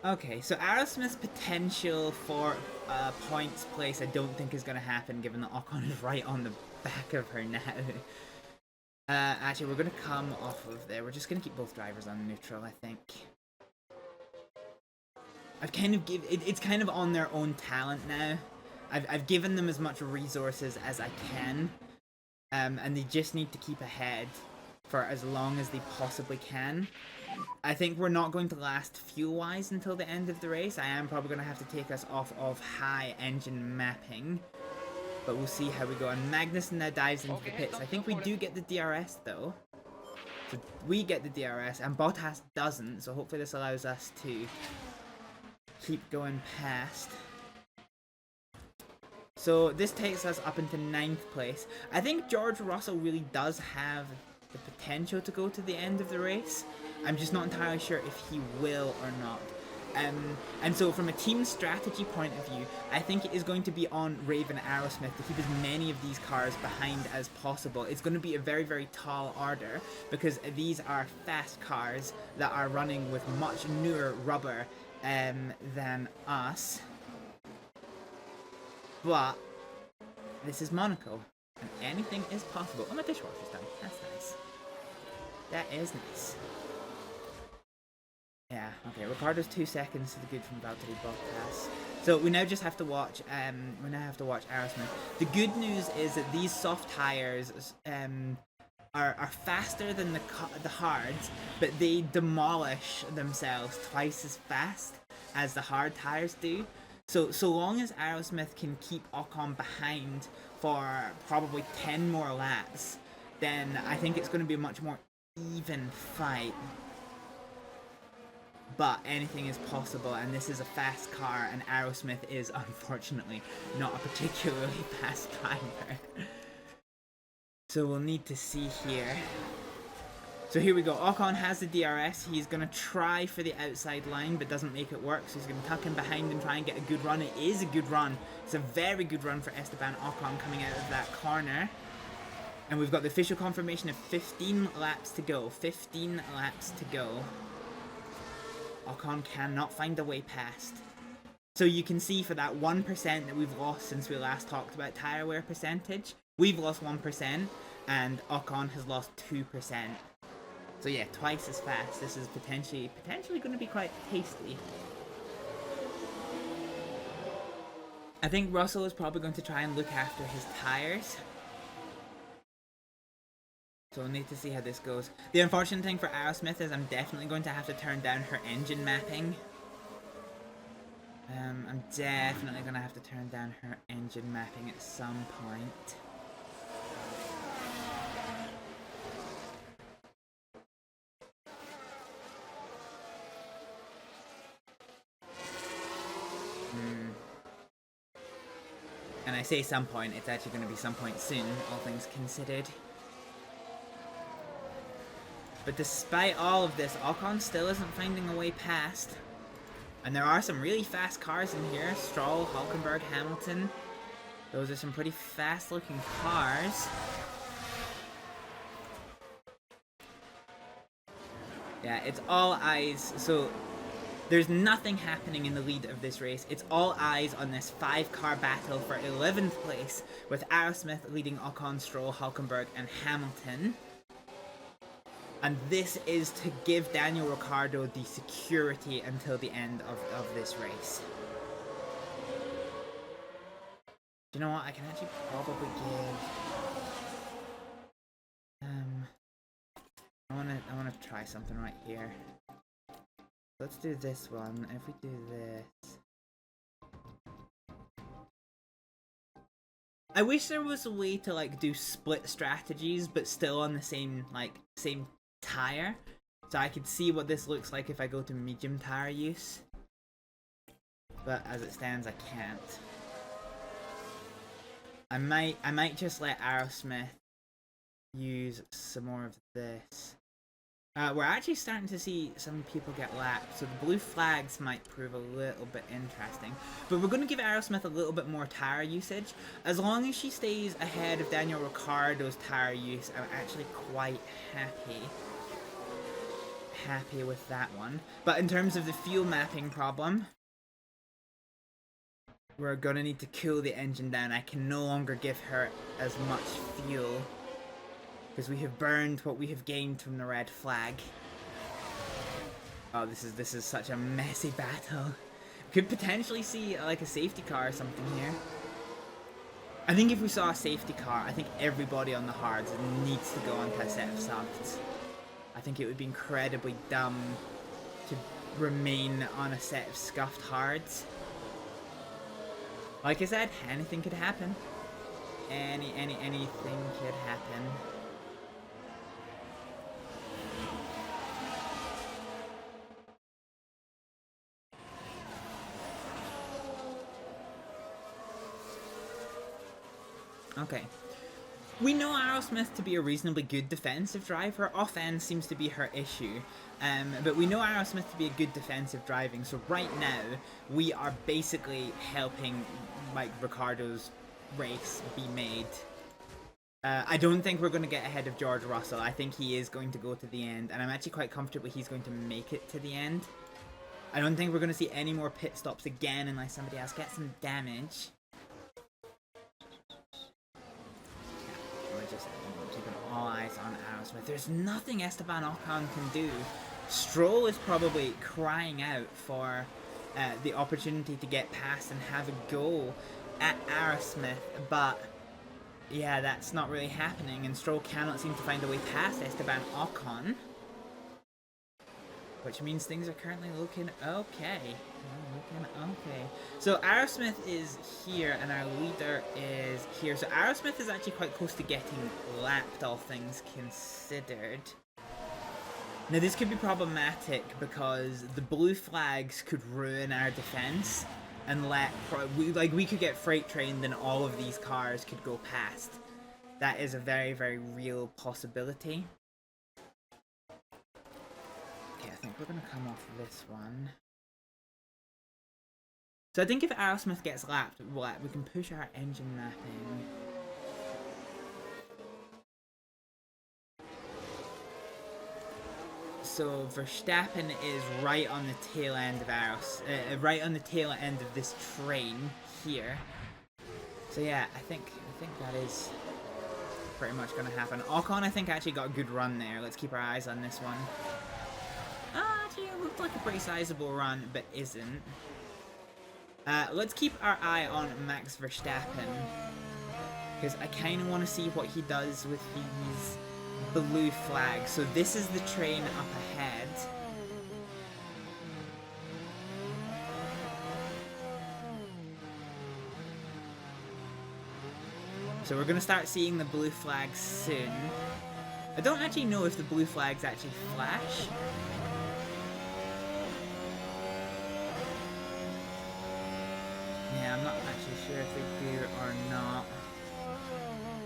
Okay, so Aerosmith's potential for points place I don't think is going to happen given that Ocon is right on the back of her now. Actually, we're going to come off of there. We're just going to keep both drivers on neutral, I think. I've kind of it's kind of on their own talent now. I've given them as much resources as I can. And they just need to keep ahead for as long as they possibly can. I think we're not going to last fuel-wise until the end of the race. I am probably going to have to take us off of high engine mapping. But we'll see how we go. And Magnussen now dives into the pits. I think we do get the DRS though. So we get the DRS and Bottas doesn't. So hopefully this allows us to keep going past. So this takes us up into 9th place. I think George Russell really does have the potential to go to the end of the race. I'm just not entirely sure if he will or not. And so from a team strategy point of view, I think it is going to be on Raven Aerosmith to keep as many of these cars behind as possible. It's going to be a very, very tall order because these are fast cars that are running with much newer rubber than us. But this is Monaco, and anything is possible. Oh, my dishwasher's done. That's nice. That is nice. Yeah, okay, Ricardo's 2 seconds to the good from Valtteri Bottas. So we now just have to watch, Aerosmith. The good news is that these soft tires are faster than the hards, but they demolish themselves twice as fast as the hard tires do. So long as Aerosmith can keep Ocon behind for probably 10 more laps, then I think it's going to be a much more even fight. But anything is possible, and this is a fast car, and Aerosmith is unfortunately not a particularly fast driver. So we'll need to see here. So here we go. Ocon has the DRS. He's going to try for the outside line, but doesn't make it work. So he's going to tuck in behind and try and get a good run. It is a good run. It's a very good run for Esteban Ocon coming out of that corner. And we've got the official confirmation of 15 laps to go. 15 laps to go. Ocon cannot find a way past. So you can see for that 1% that we've lost since we last talked about tire wear percentage, we've lost 1% and Ocon has lost 2%. So yeah, twice as fast. This is potentially going to be quite tasty. I think Russell is probably going to try and look after his tires. So we'll need to see how this goes. The unfortunate thing for Aerosmith is I'm definitely going to have to turn down her engine mapping. I'm definitely going to have to turn down her engine mapping at some point. And I say some point, it's actually going to be some point soon, all things considered. But despite all of this, Ocon still isn't finding a way past. And there are some really fast cars in here. Stroll, Hülkenberg, Hamilton. Those are some pretty fast looking cars. Yeah, it's all eyes. So there's nothing happening in the lead of this race. It's all eyes on this 5-car battle for 11th place, with Aerosmith leading Ocon, Stroll, Hülkenberg, and Hamilton. And this is to give Daniel Ricciardo the security until the end of this race. Do you know what? I can actually probably give... I wanna try something right here. Let's do this one. If we do this... I wish there was a way to like do split strategies, but still on the same tire, so I could see what this looks like if I go to medium tire use. But as it stands, I can't. I might just let Aerosmith use some more of this. We're actually starting to see some people get lapped, so the blue flags might prove a little bit interesting. But we're going to give Aerosmith a little bit more tire usage. As long as she stays ahead of Daniel Ricciardo's tire use, I'm actually quite happy with that one. But in terms of the fuel mapping problem, we're going to need to cool the engine down. I can no longer give her as much fuel, because we have burned what we have gained from the red flag. Oh, this is such a messy battle. Could potentially see like a safety car or something here. I think if we saw a safety car, I think everybody on the hards needs to go onto a set of softs. I think it would be incredibly dumb to remain on a set of scuffed hards. Like I said, anything could happen. Anything could happen. Okay. We know Aerosmith to be a reasonably good defensive driver. Offense seems to be her issue. But we know Aerosmith to be a good defensive driving. So right now, we are basically helping like Ricciardo's race be made. I don't think we're going to get ahead of George Russell. I think he is going to go to the end. And I'm actually quite comfortable he's going to make it to the end. I don't think we're going to see any more pit stops again unless somebody else gets some damage. We're just keeping all eyes on Aerosmith. There's nothing Esteban Ocon can do. Stroll is probably crying out for the opportunity to get past and have a go at Aerosmith, but yeah, that's not really happening, and Stroll cannot seem to find a way past Esteban Ocon. Which means things are currently looking okay. Okay. So Aerosmith is here and our leader is here. So Aerosmith is actually quite close to getting lapped, all things considered. Now this could be problematic because the blue flags could ruin our defense and we could get freight trained and all of these cars could go past. That is a very, very real possibility. I think we're going to come off this one. So I think if Aerosmith gets lapped, we can push our engine mapping. So Verstappen is right on the tail end of right on the tail end of this train here. So yeah, I think that is pretty much going to happen. Ocon, I think, actually got a good run there. Let's keep our eyes on this one. Actually, it looked like a pretty sizable run, but isn't. Let's keep our eye on Max Verstappen, because I kind of want to see what he does with these blue flags. So this is the train up ahead. So we're going to start seeing the blue flags soon. I don't actually know if the blue flags actually flash. Yeah, I'm not actually sure if they do or not.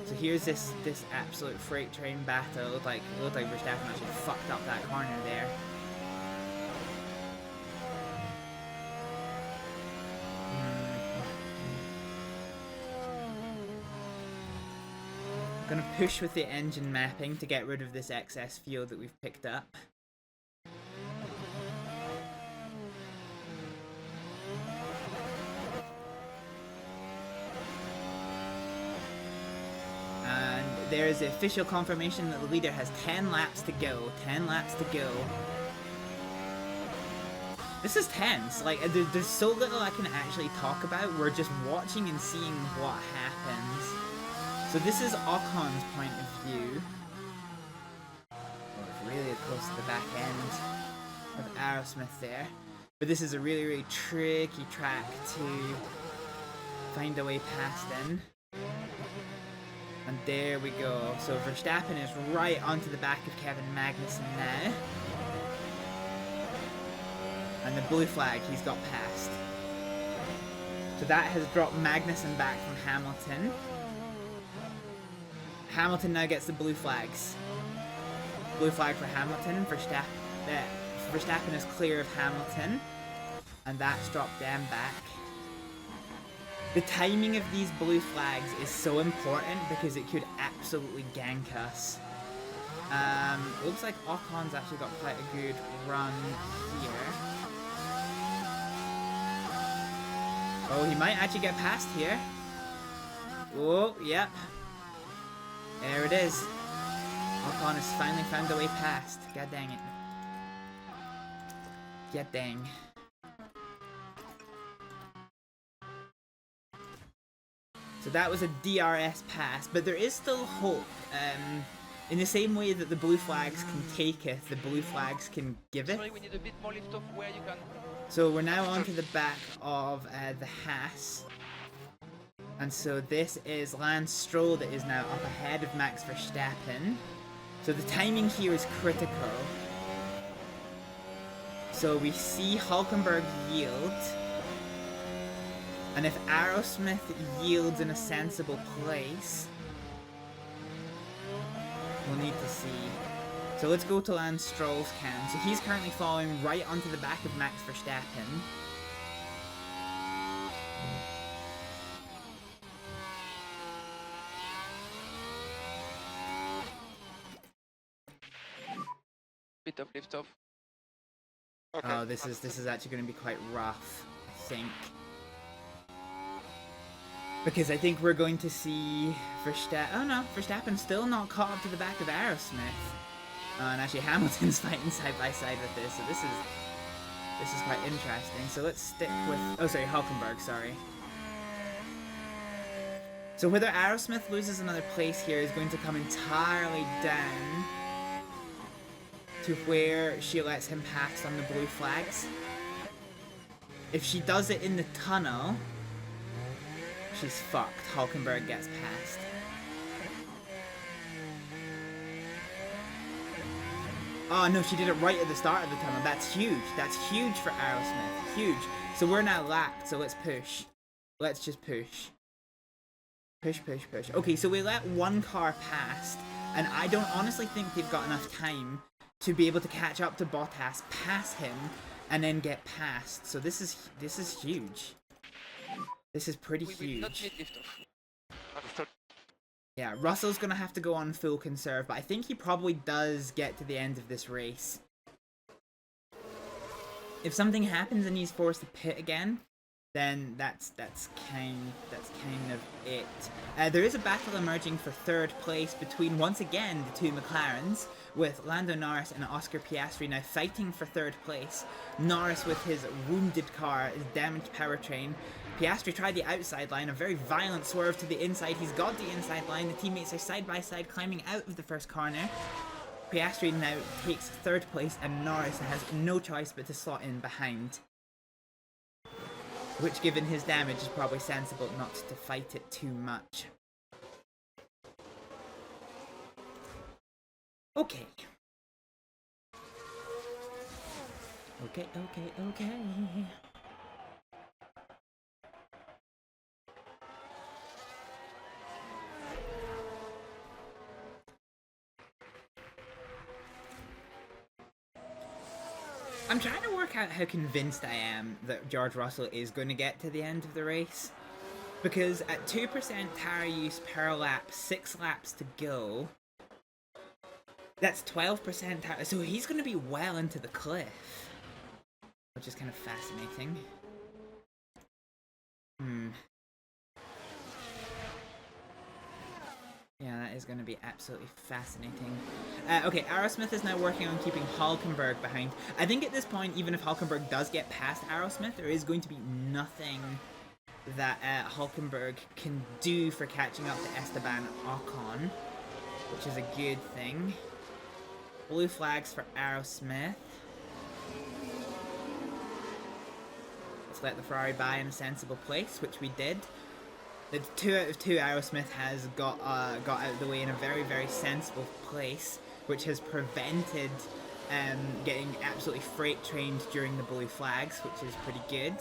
So here's this absolute freight train battle. It looked like Verstappen actually fucked up that corner there. Gonna push with the engine mapping to get rid of this excess fuel that we've picked up. And there is the official confirmation that the leader has 10 laps to go. 10 laps to go. This is tense. Like, there's so little I can actually talk about. We're just watching and seeing what happens. So this is Ocon's point of view. We're really close to the back end of Aerosmith there. But this is a really, really tricky track to find a way past in. And there we go. So Verstappen is right onto the back of Kevin Magnussen now. And the blue flag, he's got past. So that has dropped Magnussen back from Hamilton. Hamilton now gets the blue flags. Blue flag for Hamilton. Verstappen is clear of Hamilton. And that's dropped them back. The timing of these blue flags is so important because it could absolutely gank us. Looks like Ocon's actually got quite a good run here. Oh, he might actually get past here. Oh, yep. There it is. Ocon has finally found a way past. God dang it. God dang. So that was a DRS pass, but there is still hope. In the same way that the blue flags can take it, the blue flags can give it. Sorry, we need a bit more lift off where you can. So we're now onto the back of the Haas. And so this is Lance Stroll that is now up ahead of Max Verstappen. So the timing here is critical. So we see Hülkenberg yield. And if Aerosmith yields in a sensible place, We'll need to see. So let's go to Lance Stroll's cam. So he's currently following right onto the back of Max Verstappen. Bit of lift off. Okay. Oh, this is actually going to be quite rough, I think. Because I think we're going to see Verstappen. Oh no, Verstappen's still not caught up to the back of Aerosmith. And actually Hamilton's fighting side by side with this, so this is quite interesting. So let's stick with, oh sorry, Hulkenberg, sorry. So whether Aerosmith loses another place here is going to come entirely down to where she lets him pass on the blue flags. If she does it in the tunnel, she's fucked. Hulkenberg gets past. Oh no, she did it right at the start of the tunnel. That's huge. That's huge for Aerosmith. Huge. So we're now lapped, so let's push. Let's just push. Push, push, push. Okay, so we let one car past, and I don't honestly think they've got enough time to be able to catch up to Bottas, pass him, and then get past. So this is huge. This is pretty huge. Yeah, Russell's gonna have to go on full conserve, but I think he probably does get to the end of this race. If something happens and he's forced to pit again, then that's kind of it. There is a battle emerging for third place between, once again, the two McLarens, with Lando Norris and Oscar Piastri now fighting for third place. Norris with his wounded car, his damaged powertrain. Piastri tried the outside line, a very violent swerve to the inside. He's got the inside line. The teammates are side by side climbing out of the first corner. Piastri now takes third place, and Norris has no choice but to slot in behind. Which, given his damage, is probably sensible not to fight it too much. Okay. Okay. I'm trying to work out how convinced I am that George Russell is going to get to the end of the race. Because at 2% tire use per lap, 6 laps to go, that's 12% tire, so he's going to be well into the cliff. Which is kind of fascinating. Yeah, that is going to be absolutely fascinating. Okay, Aerosmith is now working on keeping Hulkenberg behind. I think at this point, even if Hulkenberg does get past Aerosmith, there is going to be nothing that Hulkenberg can do for catching up to Esteban Ocon, which is a good thing. Blue flags for Aerosmith. Let's let the Ferrari buy in a sensible place, which we did. The 2 out of 2 Aerosmith has got out of the way in a very, very sensible place, which has prevented getting absolutely freight trained during the blue flags, which is pretty good.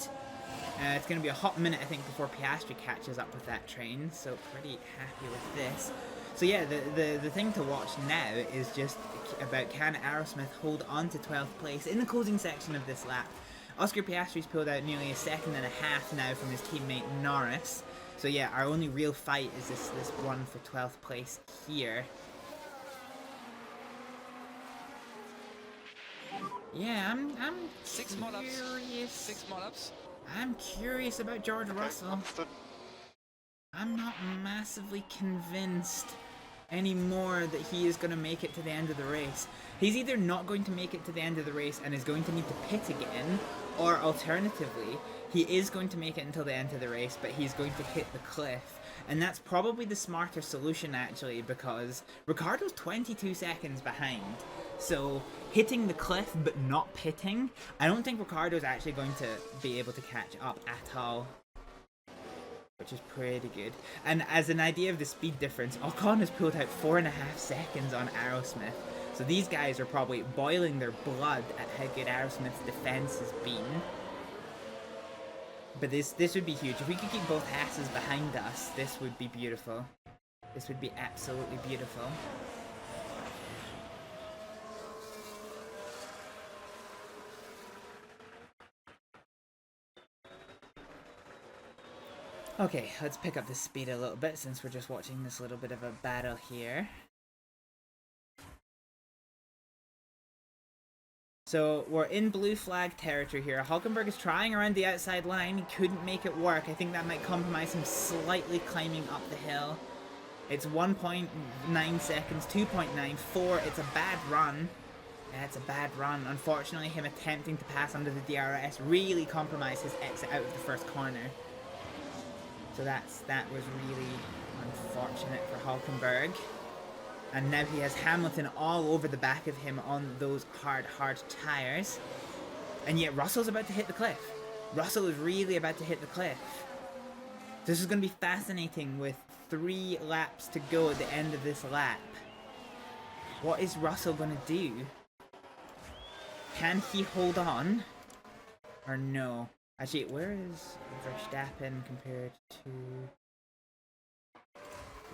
It's going to be a hot minute, I think, before Piastri catches up with that train, so pretty happy with this. So yeah, the thing to watch now is just about, can Aerosmith hold on to 12th place in the closing section of this lap. Oscar Piastri's pulled out nearly a second and a half now from his teammate Norris. So yeah, our only real fight is this one for 12th place here. Yeah, I'm 6 more laps. 6 more laps. I'm curious about George Russell. I'm not massively convinced anymore that he is going to make it to the end of the race. He's either not going to make it to the end of the race and is going to need to pit again, or alternatively, he is going to make it until the end of the race, but he's going to hit the cliff. And that's probably the smarter solution, actually, because Ricciardo's 22 seconds behind. So hitting the cliff but not pitting, I don't think Ricciardo's actually going to be able to catch up at all. Which is pretty good. And as an idea of the speed difference, Ocon has pulled out 4.5 seconds on Aerosmith. So these guys are probably boiling their blood at how good Aerosmith's defense has been. But this would be huge. If we could keep both Hasses behind us, this would be beautiful. This would be absolutely beautiful. Okay, let's pick up the speed a little bit since we're just watching this little bit of a battle here. So we're in blue flag territory here. Hulkenberg is trying around the outside line. He couldn't make it work. I think that might compromise him slightly climbing up the hill. It's 1.9 seconds, 2.94. It's a bad run. Yeah, it's a bad run. Unfortunately, him attempting to pass under the DRS really compromised his exit out of the first corner. So that was really unfortunate for Hulkenberg. And now he has Hamilton all over the back of him on those hard tires. And yet Russell's about to hit the cliff. Russell is really about to hit the cliff. This is going to be fascinating with 3 laps to go at the end of this lap. What is Russell going to do? Can he hold on? Or no? Actually, where is Verstappen compared to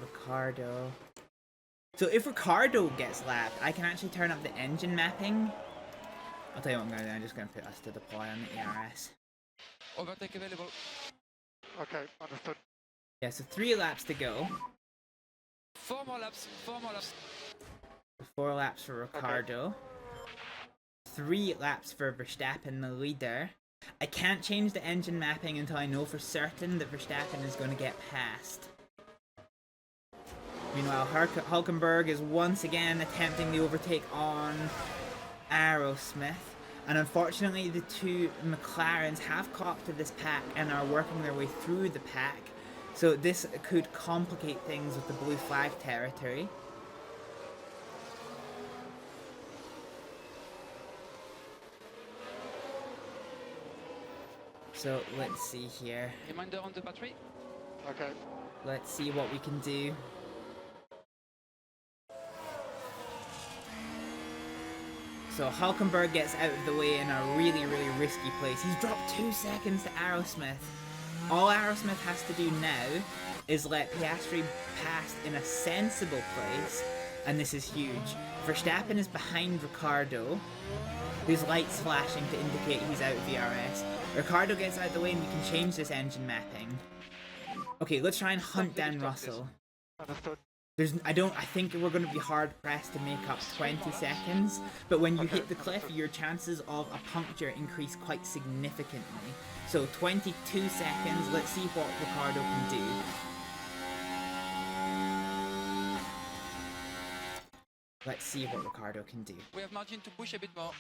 Ricciardo? So if Ricciardo gets lapped, I can actually turn up the engine mapping. I'll tell you what I'm going to do. I'm just going to put us to deploy on the ERS. Overtake available. Okay, understood. Yeah, so 3 laps to go. 4 more laps. 4 more laps. 4 laps for Ricciardo. Okay. 3 laps for Verstappen, the leader. I can't change the engine mapping until I know for certain that Verstappen is going to get passed. Meanwhile, Hulkenberg is once again attempting the overtake on Aerosmith. And unfortunately, the 2 McLarens have caught to this pack and are working their way through the pack. So this could complicate things with the blue flag territory. So let's see here. Reminder on the battery. Okay. Let's see what we can do. So Hulkenberg gets out of the way in a really risky place. He's dropped 2 seconds to Aerosmith. All Aerosmith has to do now is let Piastri pass in a sensible place, and this is huge. Verstappen is behind Ricciardo, whose light's flashing to indicate he's out of VRS. Ricciardo gets out of the way and we can change this engine mapping. Okay, let's try and hunt down Russell. I think we're going to be hard pressed to make up 20 seconds, but when you hit the cliff, your chances of a puncture increase quite significantly. So 22 seconds, let's see what Ricciardo can do. Let's see what Ricciardo can do. We have margin to push a bit more.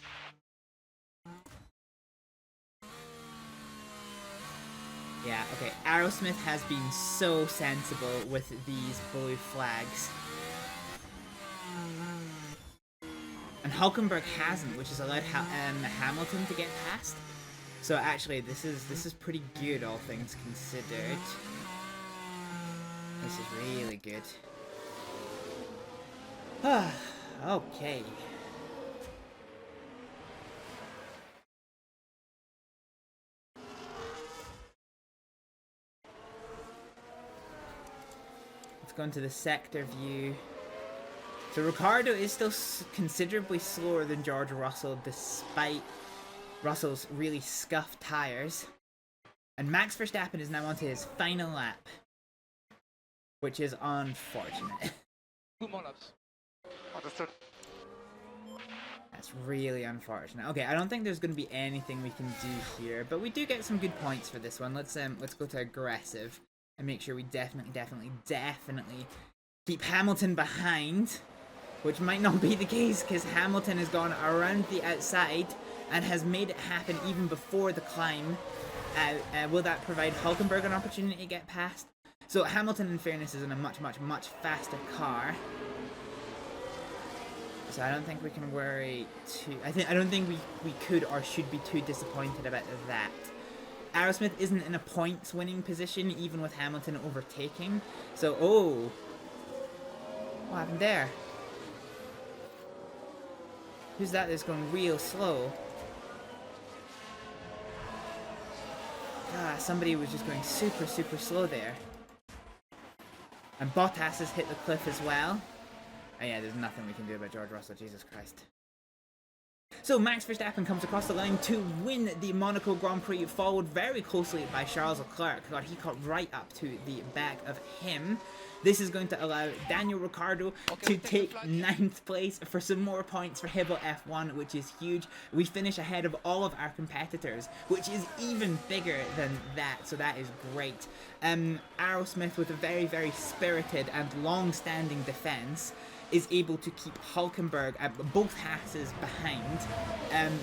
Yeah, okay. Aerosmith has been so sensible with these blue flags. And Hulkenberg hasn't, which has allowed Hamilton to get past. So actually, this is pretty good, all things considered. This is really good. Okay. Let's go into the sector view. So Ricciardo is still considerably slower than George Russell, despite Russell's really scuffed tyres. And Max Verstappen is now onto his final lap, which is unfortunate. 2 more laps. Understood. That's really unfortunate. Okay, I don't think there's going to be anything we can do here, but we do get some good points for this one. Let's go to aggressive and make sure we definitely keep Hamilton behind, which might not be the case because Hamilton has gone around the outside and has made it happen even before the climb. Will that provide Hulkenberg an opportunity to get past? So Hamilton, in fairness, is in a much faster car. So I don't think we can worry too... I don't think we could or should be too disappointed about that. Aerosmith isn't in a points-winning position, even with Hamilton overtaking. So, oh... What happened there? Who's that that's going real slow? Ah, somebody was just going super slow there. And Bottas has hit the cliff as well. Oh yeah, there's nothing we can do about George Russell, Jesus Christ. So Max Verstappen comes across the line to win the Monaco Grand Prix, followed very closely by Charles Leclerc. God, he caught right up to the back of him. This is going to allow Daniel Ricciardo to take 9th place for some more points for Hibble F1, which is huge. We finish ahead of all of our competitors, which is even bigger than that, so that is great. Aerosmith, with a very, very spirited and long-standing defense, is able to keep Hulkenberg at both Haas's behind.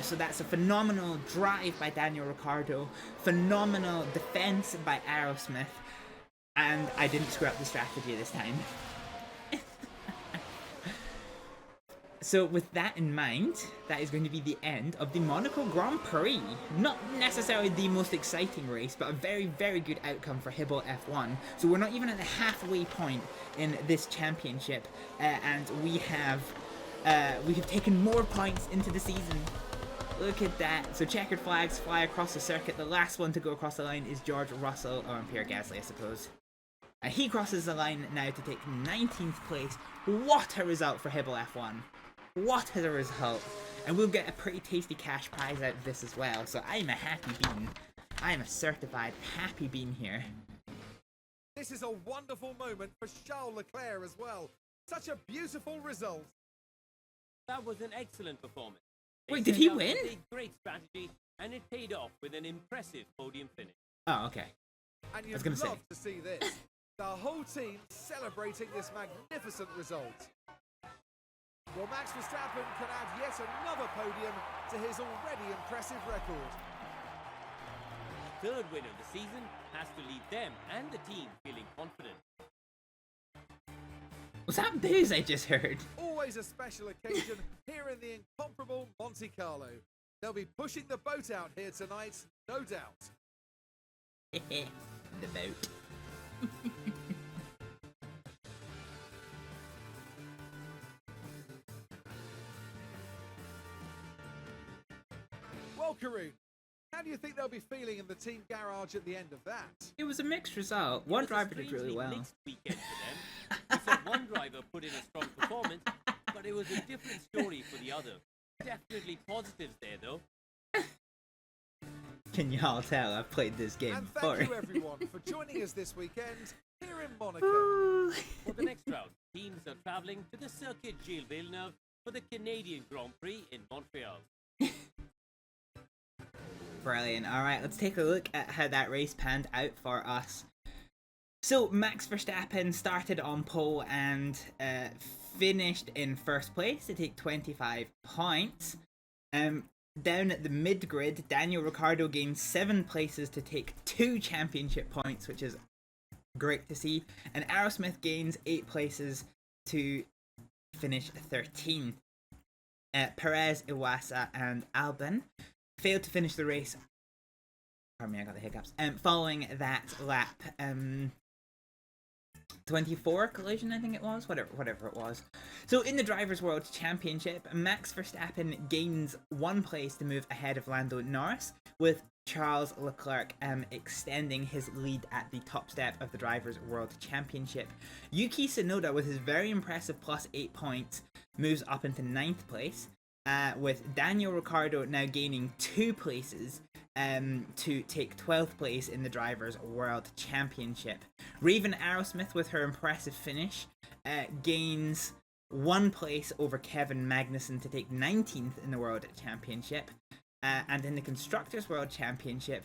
So that's a phenomenal drive by Daniel Ricciardo, phenomenal defense by Aerosmith, and I didn't screw up the strategy this time. So with that in mind, that is going to be the end of the Monaco Grand Prix. Not necessarily the most exciting race, but a very, very good outcome for Hibble F1. So we're not even at the halfway point in this championship, and we have taken more points into the season. Look at that. So checkered flags fly across the circuit. The last one to go across the line is George Russell, or Pierre Gasly, I suppose. And he crosses the line now to take 19th place. What a result for Hibble F1. What a result. And we'll get a pretty tasty cash prize out of this as well. So I'm a happy bean. I'm a certified happy bean here. This is a wonderful moment for Charles Leclerc as well. Such a beautiful result. That was an excellent performance. Wait, did he win? A great strategy, and it paid off with an impressive podium finish. Oh, okay. And I was gonna you'd say. love to see this. The whole team celebrating this magnificent result. Well, Max Verstappen can add yet another podium to his already impressive record. The third win of the season has to leave them and the team feeling confident. Was that booze I just heard? Always a special occasion here in the incomparable Monte Carlo. They'll be pushing the boat out here tonight, no doubt. The boat. Well, Karun, how do you think they'll be feeling in the team garage at the end of that? It was a mixed result. One driver did really well. Mixed weekend for them. We saw one driver put in a strong performance, but it was a different story for the other. Definitely positives there, though. Can you all tell I've played this game and before? thank you everyone for joining us this weekend here in Monaco. For the next round, teams are travelling to the Circuit Gilles Villeneuve for the Canadian Grand Prix in Montreal. Brilliant. Alright, let's take a look at how that race panned out for us. So, Max Verstappen started on pole and finished in first place to take 25 points. Down at the mid-grid, Daniel Ricciardo gained 7 places to take 2 championship points, which is great to see. And Aerosmith gains 8 places to finish 13. Perez, Iwasa, and Albon failed to finish the race. Pardon me, I got the hiccups. Following that lap, 24 collision, I think it was, whatever it was. So in the Drivers' World Championship, Max Verstappen gains 1 place to move ahead of Lando Norris, with Charles Leclerc extending his lead at the top step of the Drivers' World Championship. Yuki Tsunoda, with his very impressive plus 8 points, moves up into 9th place. With Daniel Ricciardo now gaining 2 places to take 12th place in the Drivers' World Championship. Raven Aerosmith, with her impressive finish, gains 1 place over Kevin Magnussen to take 19th in the World Championship. And in the Constructors' World Championship,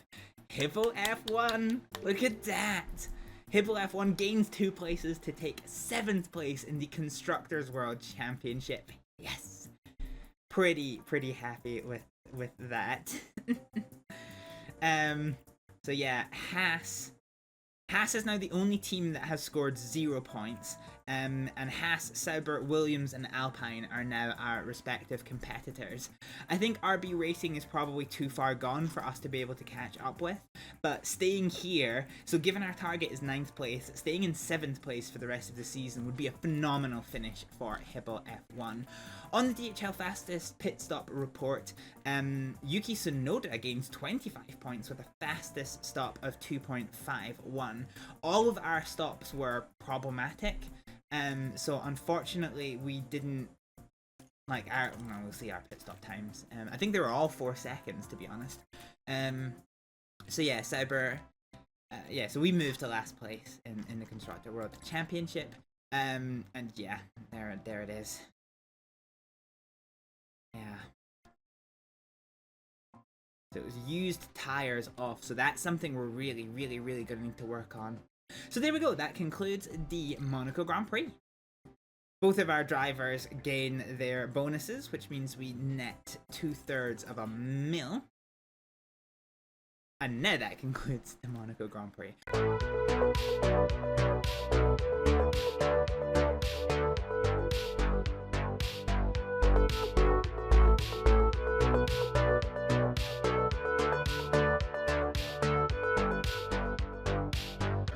Hibble F1, look at that! Hibble F1 gains 2 places to take 7th place in the Constructors' World Championship. Yes! Pretty happy with that. So yeah, Haas is now the only team that has scored 0 points. And Haas, Sauber, Williams, and Alpine are now our respective competitors. I think RB Racing is probably too far gone for us to be able to catch up with, but staying here, so given our target is 9th place, staying in 7th place for the rest of the season would be a phenomenal finish for Hibble F1. On the DHL Fastest Pit Stop report, Yuki Tsunoda gains 25 points with a fastest stop of 2.51. All of our stops were problematic, so unfortunately we didn't Like, well, we'll see our pit stop times. I think they were all 4 seconds, to be honest. So yeah, Cyber. Yeah, so we moved to last place in the Constructor World Championship. And yeah, there it is. Yeah. So it was used tires off, so that's something we're really gonna need to work on. So there we go, that concludes the Monaco Grand Prix. Both of our drivers gain their bonuses, which means we net 2/3 of a mil. And now that concludes the Monaco Grand Prix.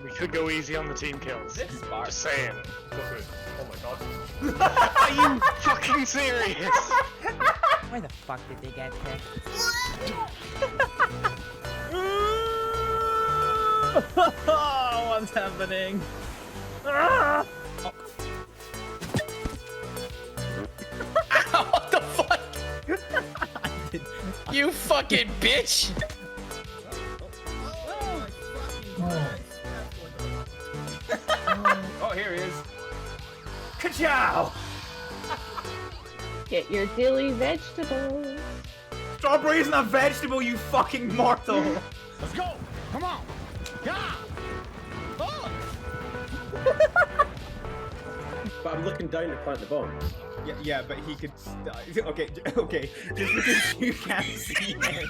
We could go easy on the team kills. Just saying. Oh my god. Are you fucking serious? Why the fuck did they get there? What's happening? Ow, what the fuck? You fucking bitch! Oh, here he is. Ka-chow! Get your dilly vegetables. Strawberry isn't a vegetable, you fucking mortal! Let's go! Come on! Yeah! Oh! But I'm looking down to plant the bomb. Yeah, but he could. Okay, just because you can't see it.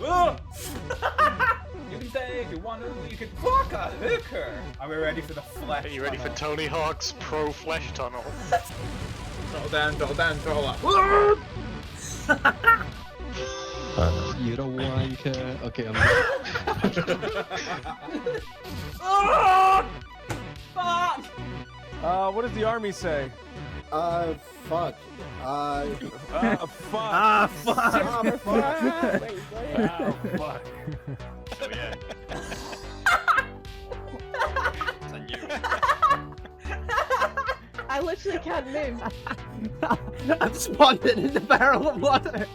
Oh! You can say if you want to, you can fuck a hooker. Are we ready for the flesh? Are you ready for Tony Hawk's pro flesh tunnel? Throttle down, throttle up. You don't wanker. Okay, I'm. Oh! Fuck! What does the army say? Fuck. Fuck. Fuck! fuck. Ah, fuck! Oh, yeah. I literally can't move. I'm spawned in the barrel of water.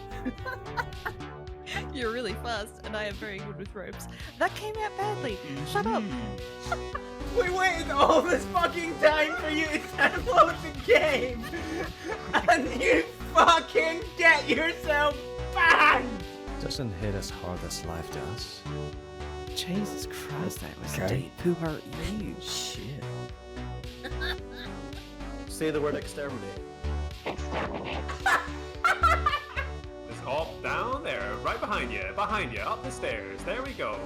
You're really fast, and I am very good with ropes. That came out badly. Shut up. We waited all this fucking time for you to download the game, and you fucking get yourself banned. Doesn't hit as hard as life does. Jesus Christ, that was Okay. deep. Who hurt you? Shit. Say the word exterminate. Just up, down there, right behind you, up the stairs. There we go.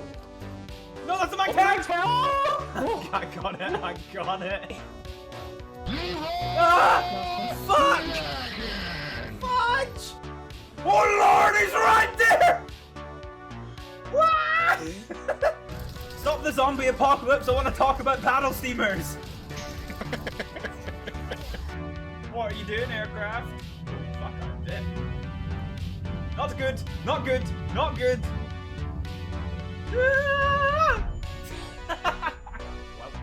No, that's my tag! Oh, I got it. Ah! Fuck! Fudge! Oh lord, he's right there! What? Stop the zombie apocalypse, I want to talk about paddle steamers! What are you doing, aircraft? Fuck, I'm dead. Not good, not good, not good!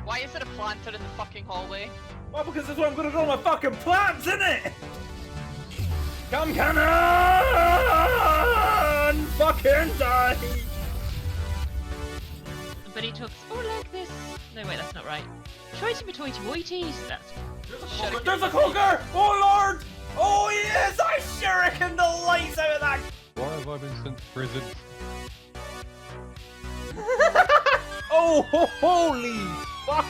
Why is it a planter in the fucking hallway? Well, because that's where I'm gonna do all my fucking plants, isn't it? Come cannon! Fucking die! But he talks all like this. No, wait, that's not right. Choity toity woities. That's. There's a cooker! Oh lord! Oh yes! I shuriken the lights out of that! Why have I been sent to prison? Oh, holy fuck!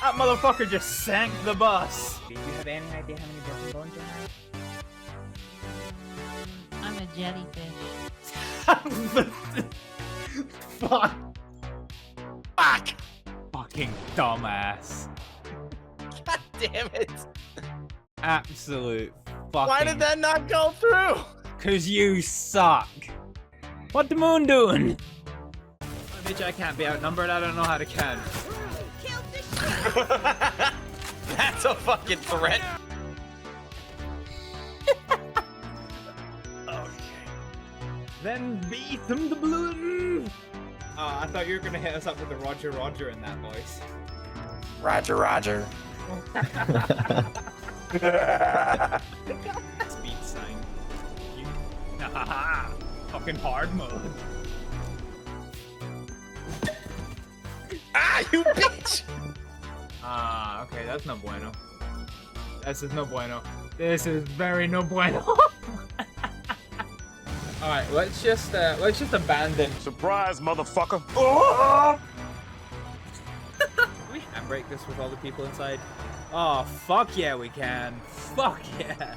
That motherfucker just sank the bus. Do you have any idea how many broken bones you have? I'm a jellyfish. Fuck! Fuck! Fucking dumbass. God damn it! Absolute fucking. Why did that not go through? Cause you suck. What the moon doing? Bitch, I can't be outnumbered. I don't know how to count. That's a fucking threat. Then beat them the balloon. I thought you were gonna hit us up with the Roger in that voice. Roger, Roger. Speed sign. Fucking hard mode. Ah, you bitch! Ah, okay, that's no bueno. This is no bueno. This is very no bueno. All right, let's just abandon. Surprise, motherfucker! We can break this with all the people inside. Oh fuck yeah, we can. Fuck yeah.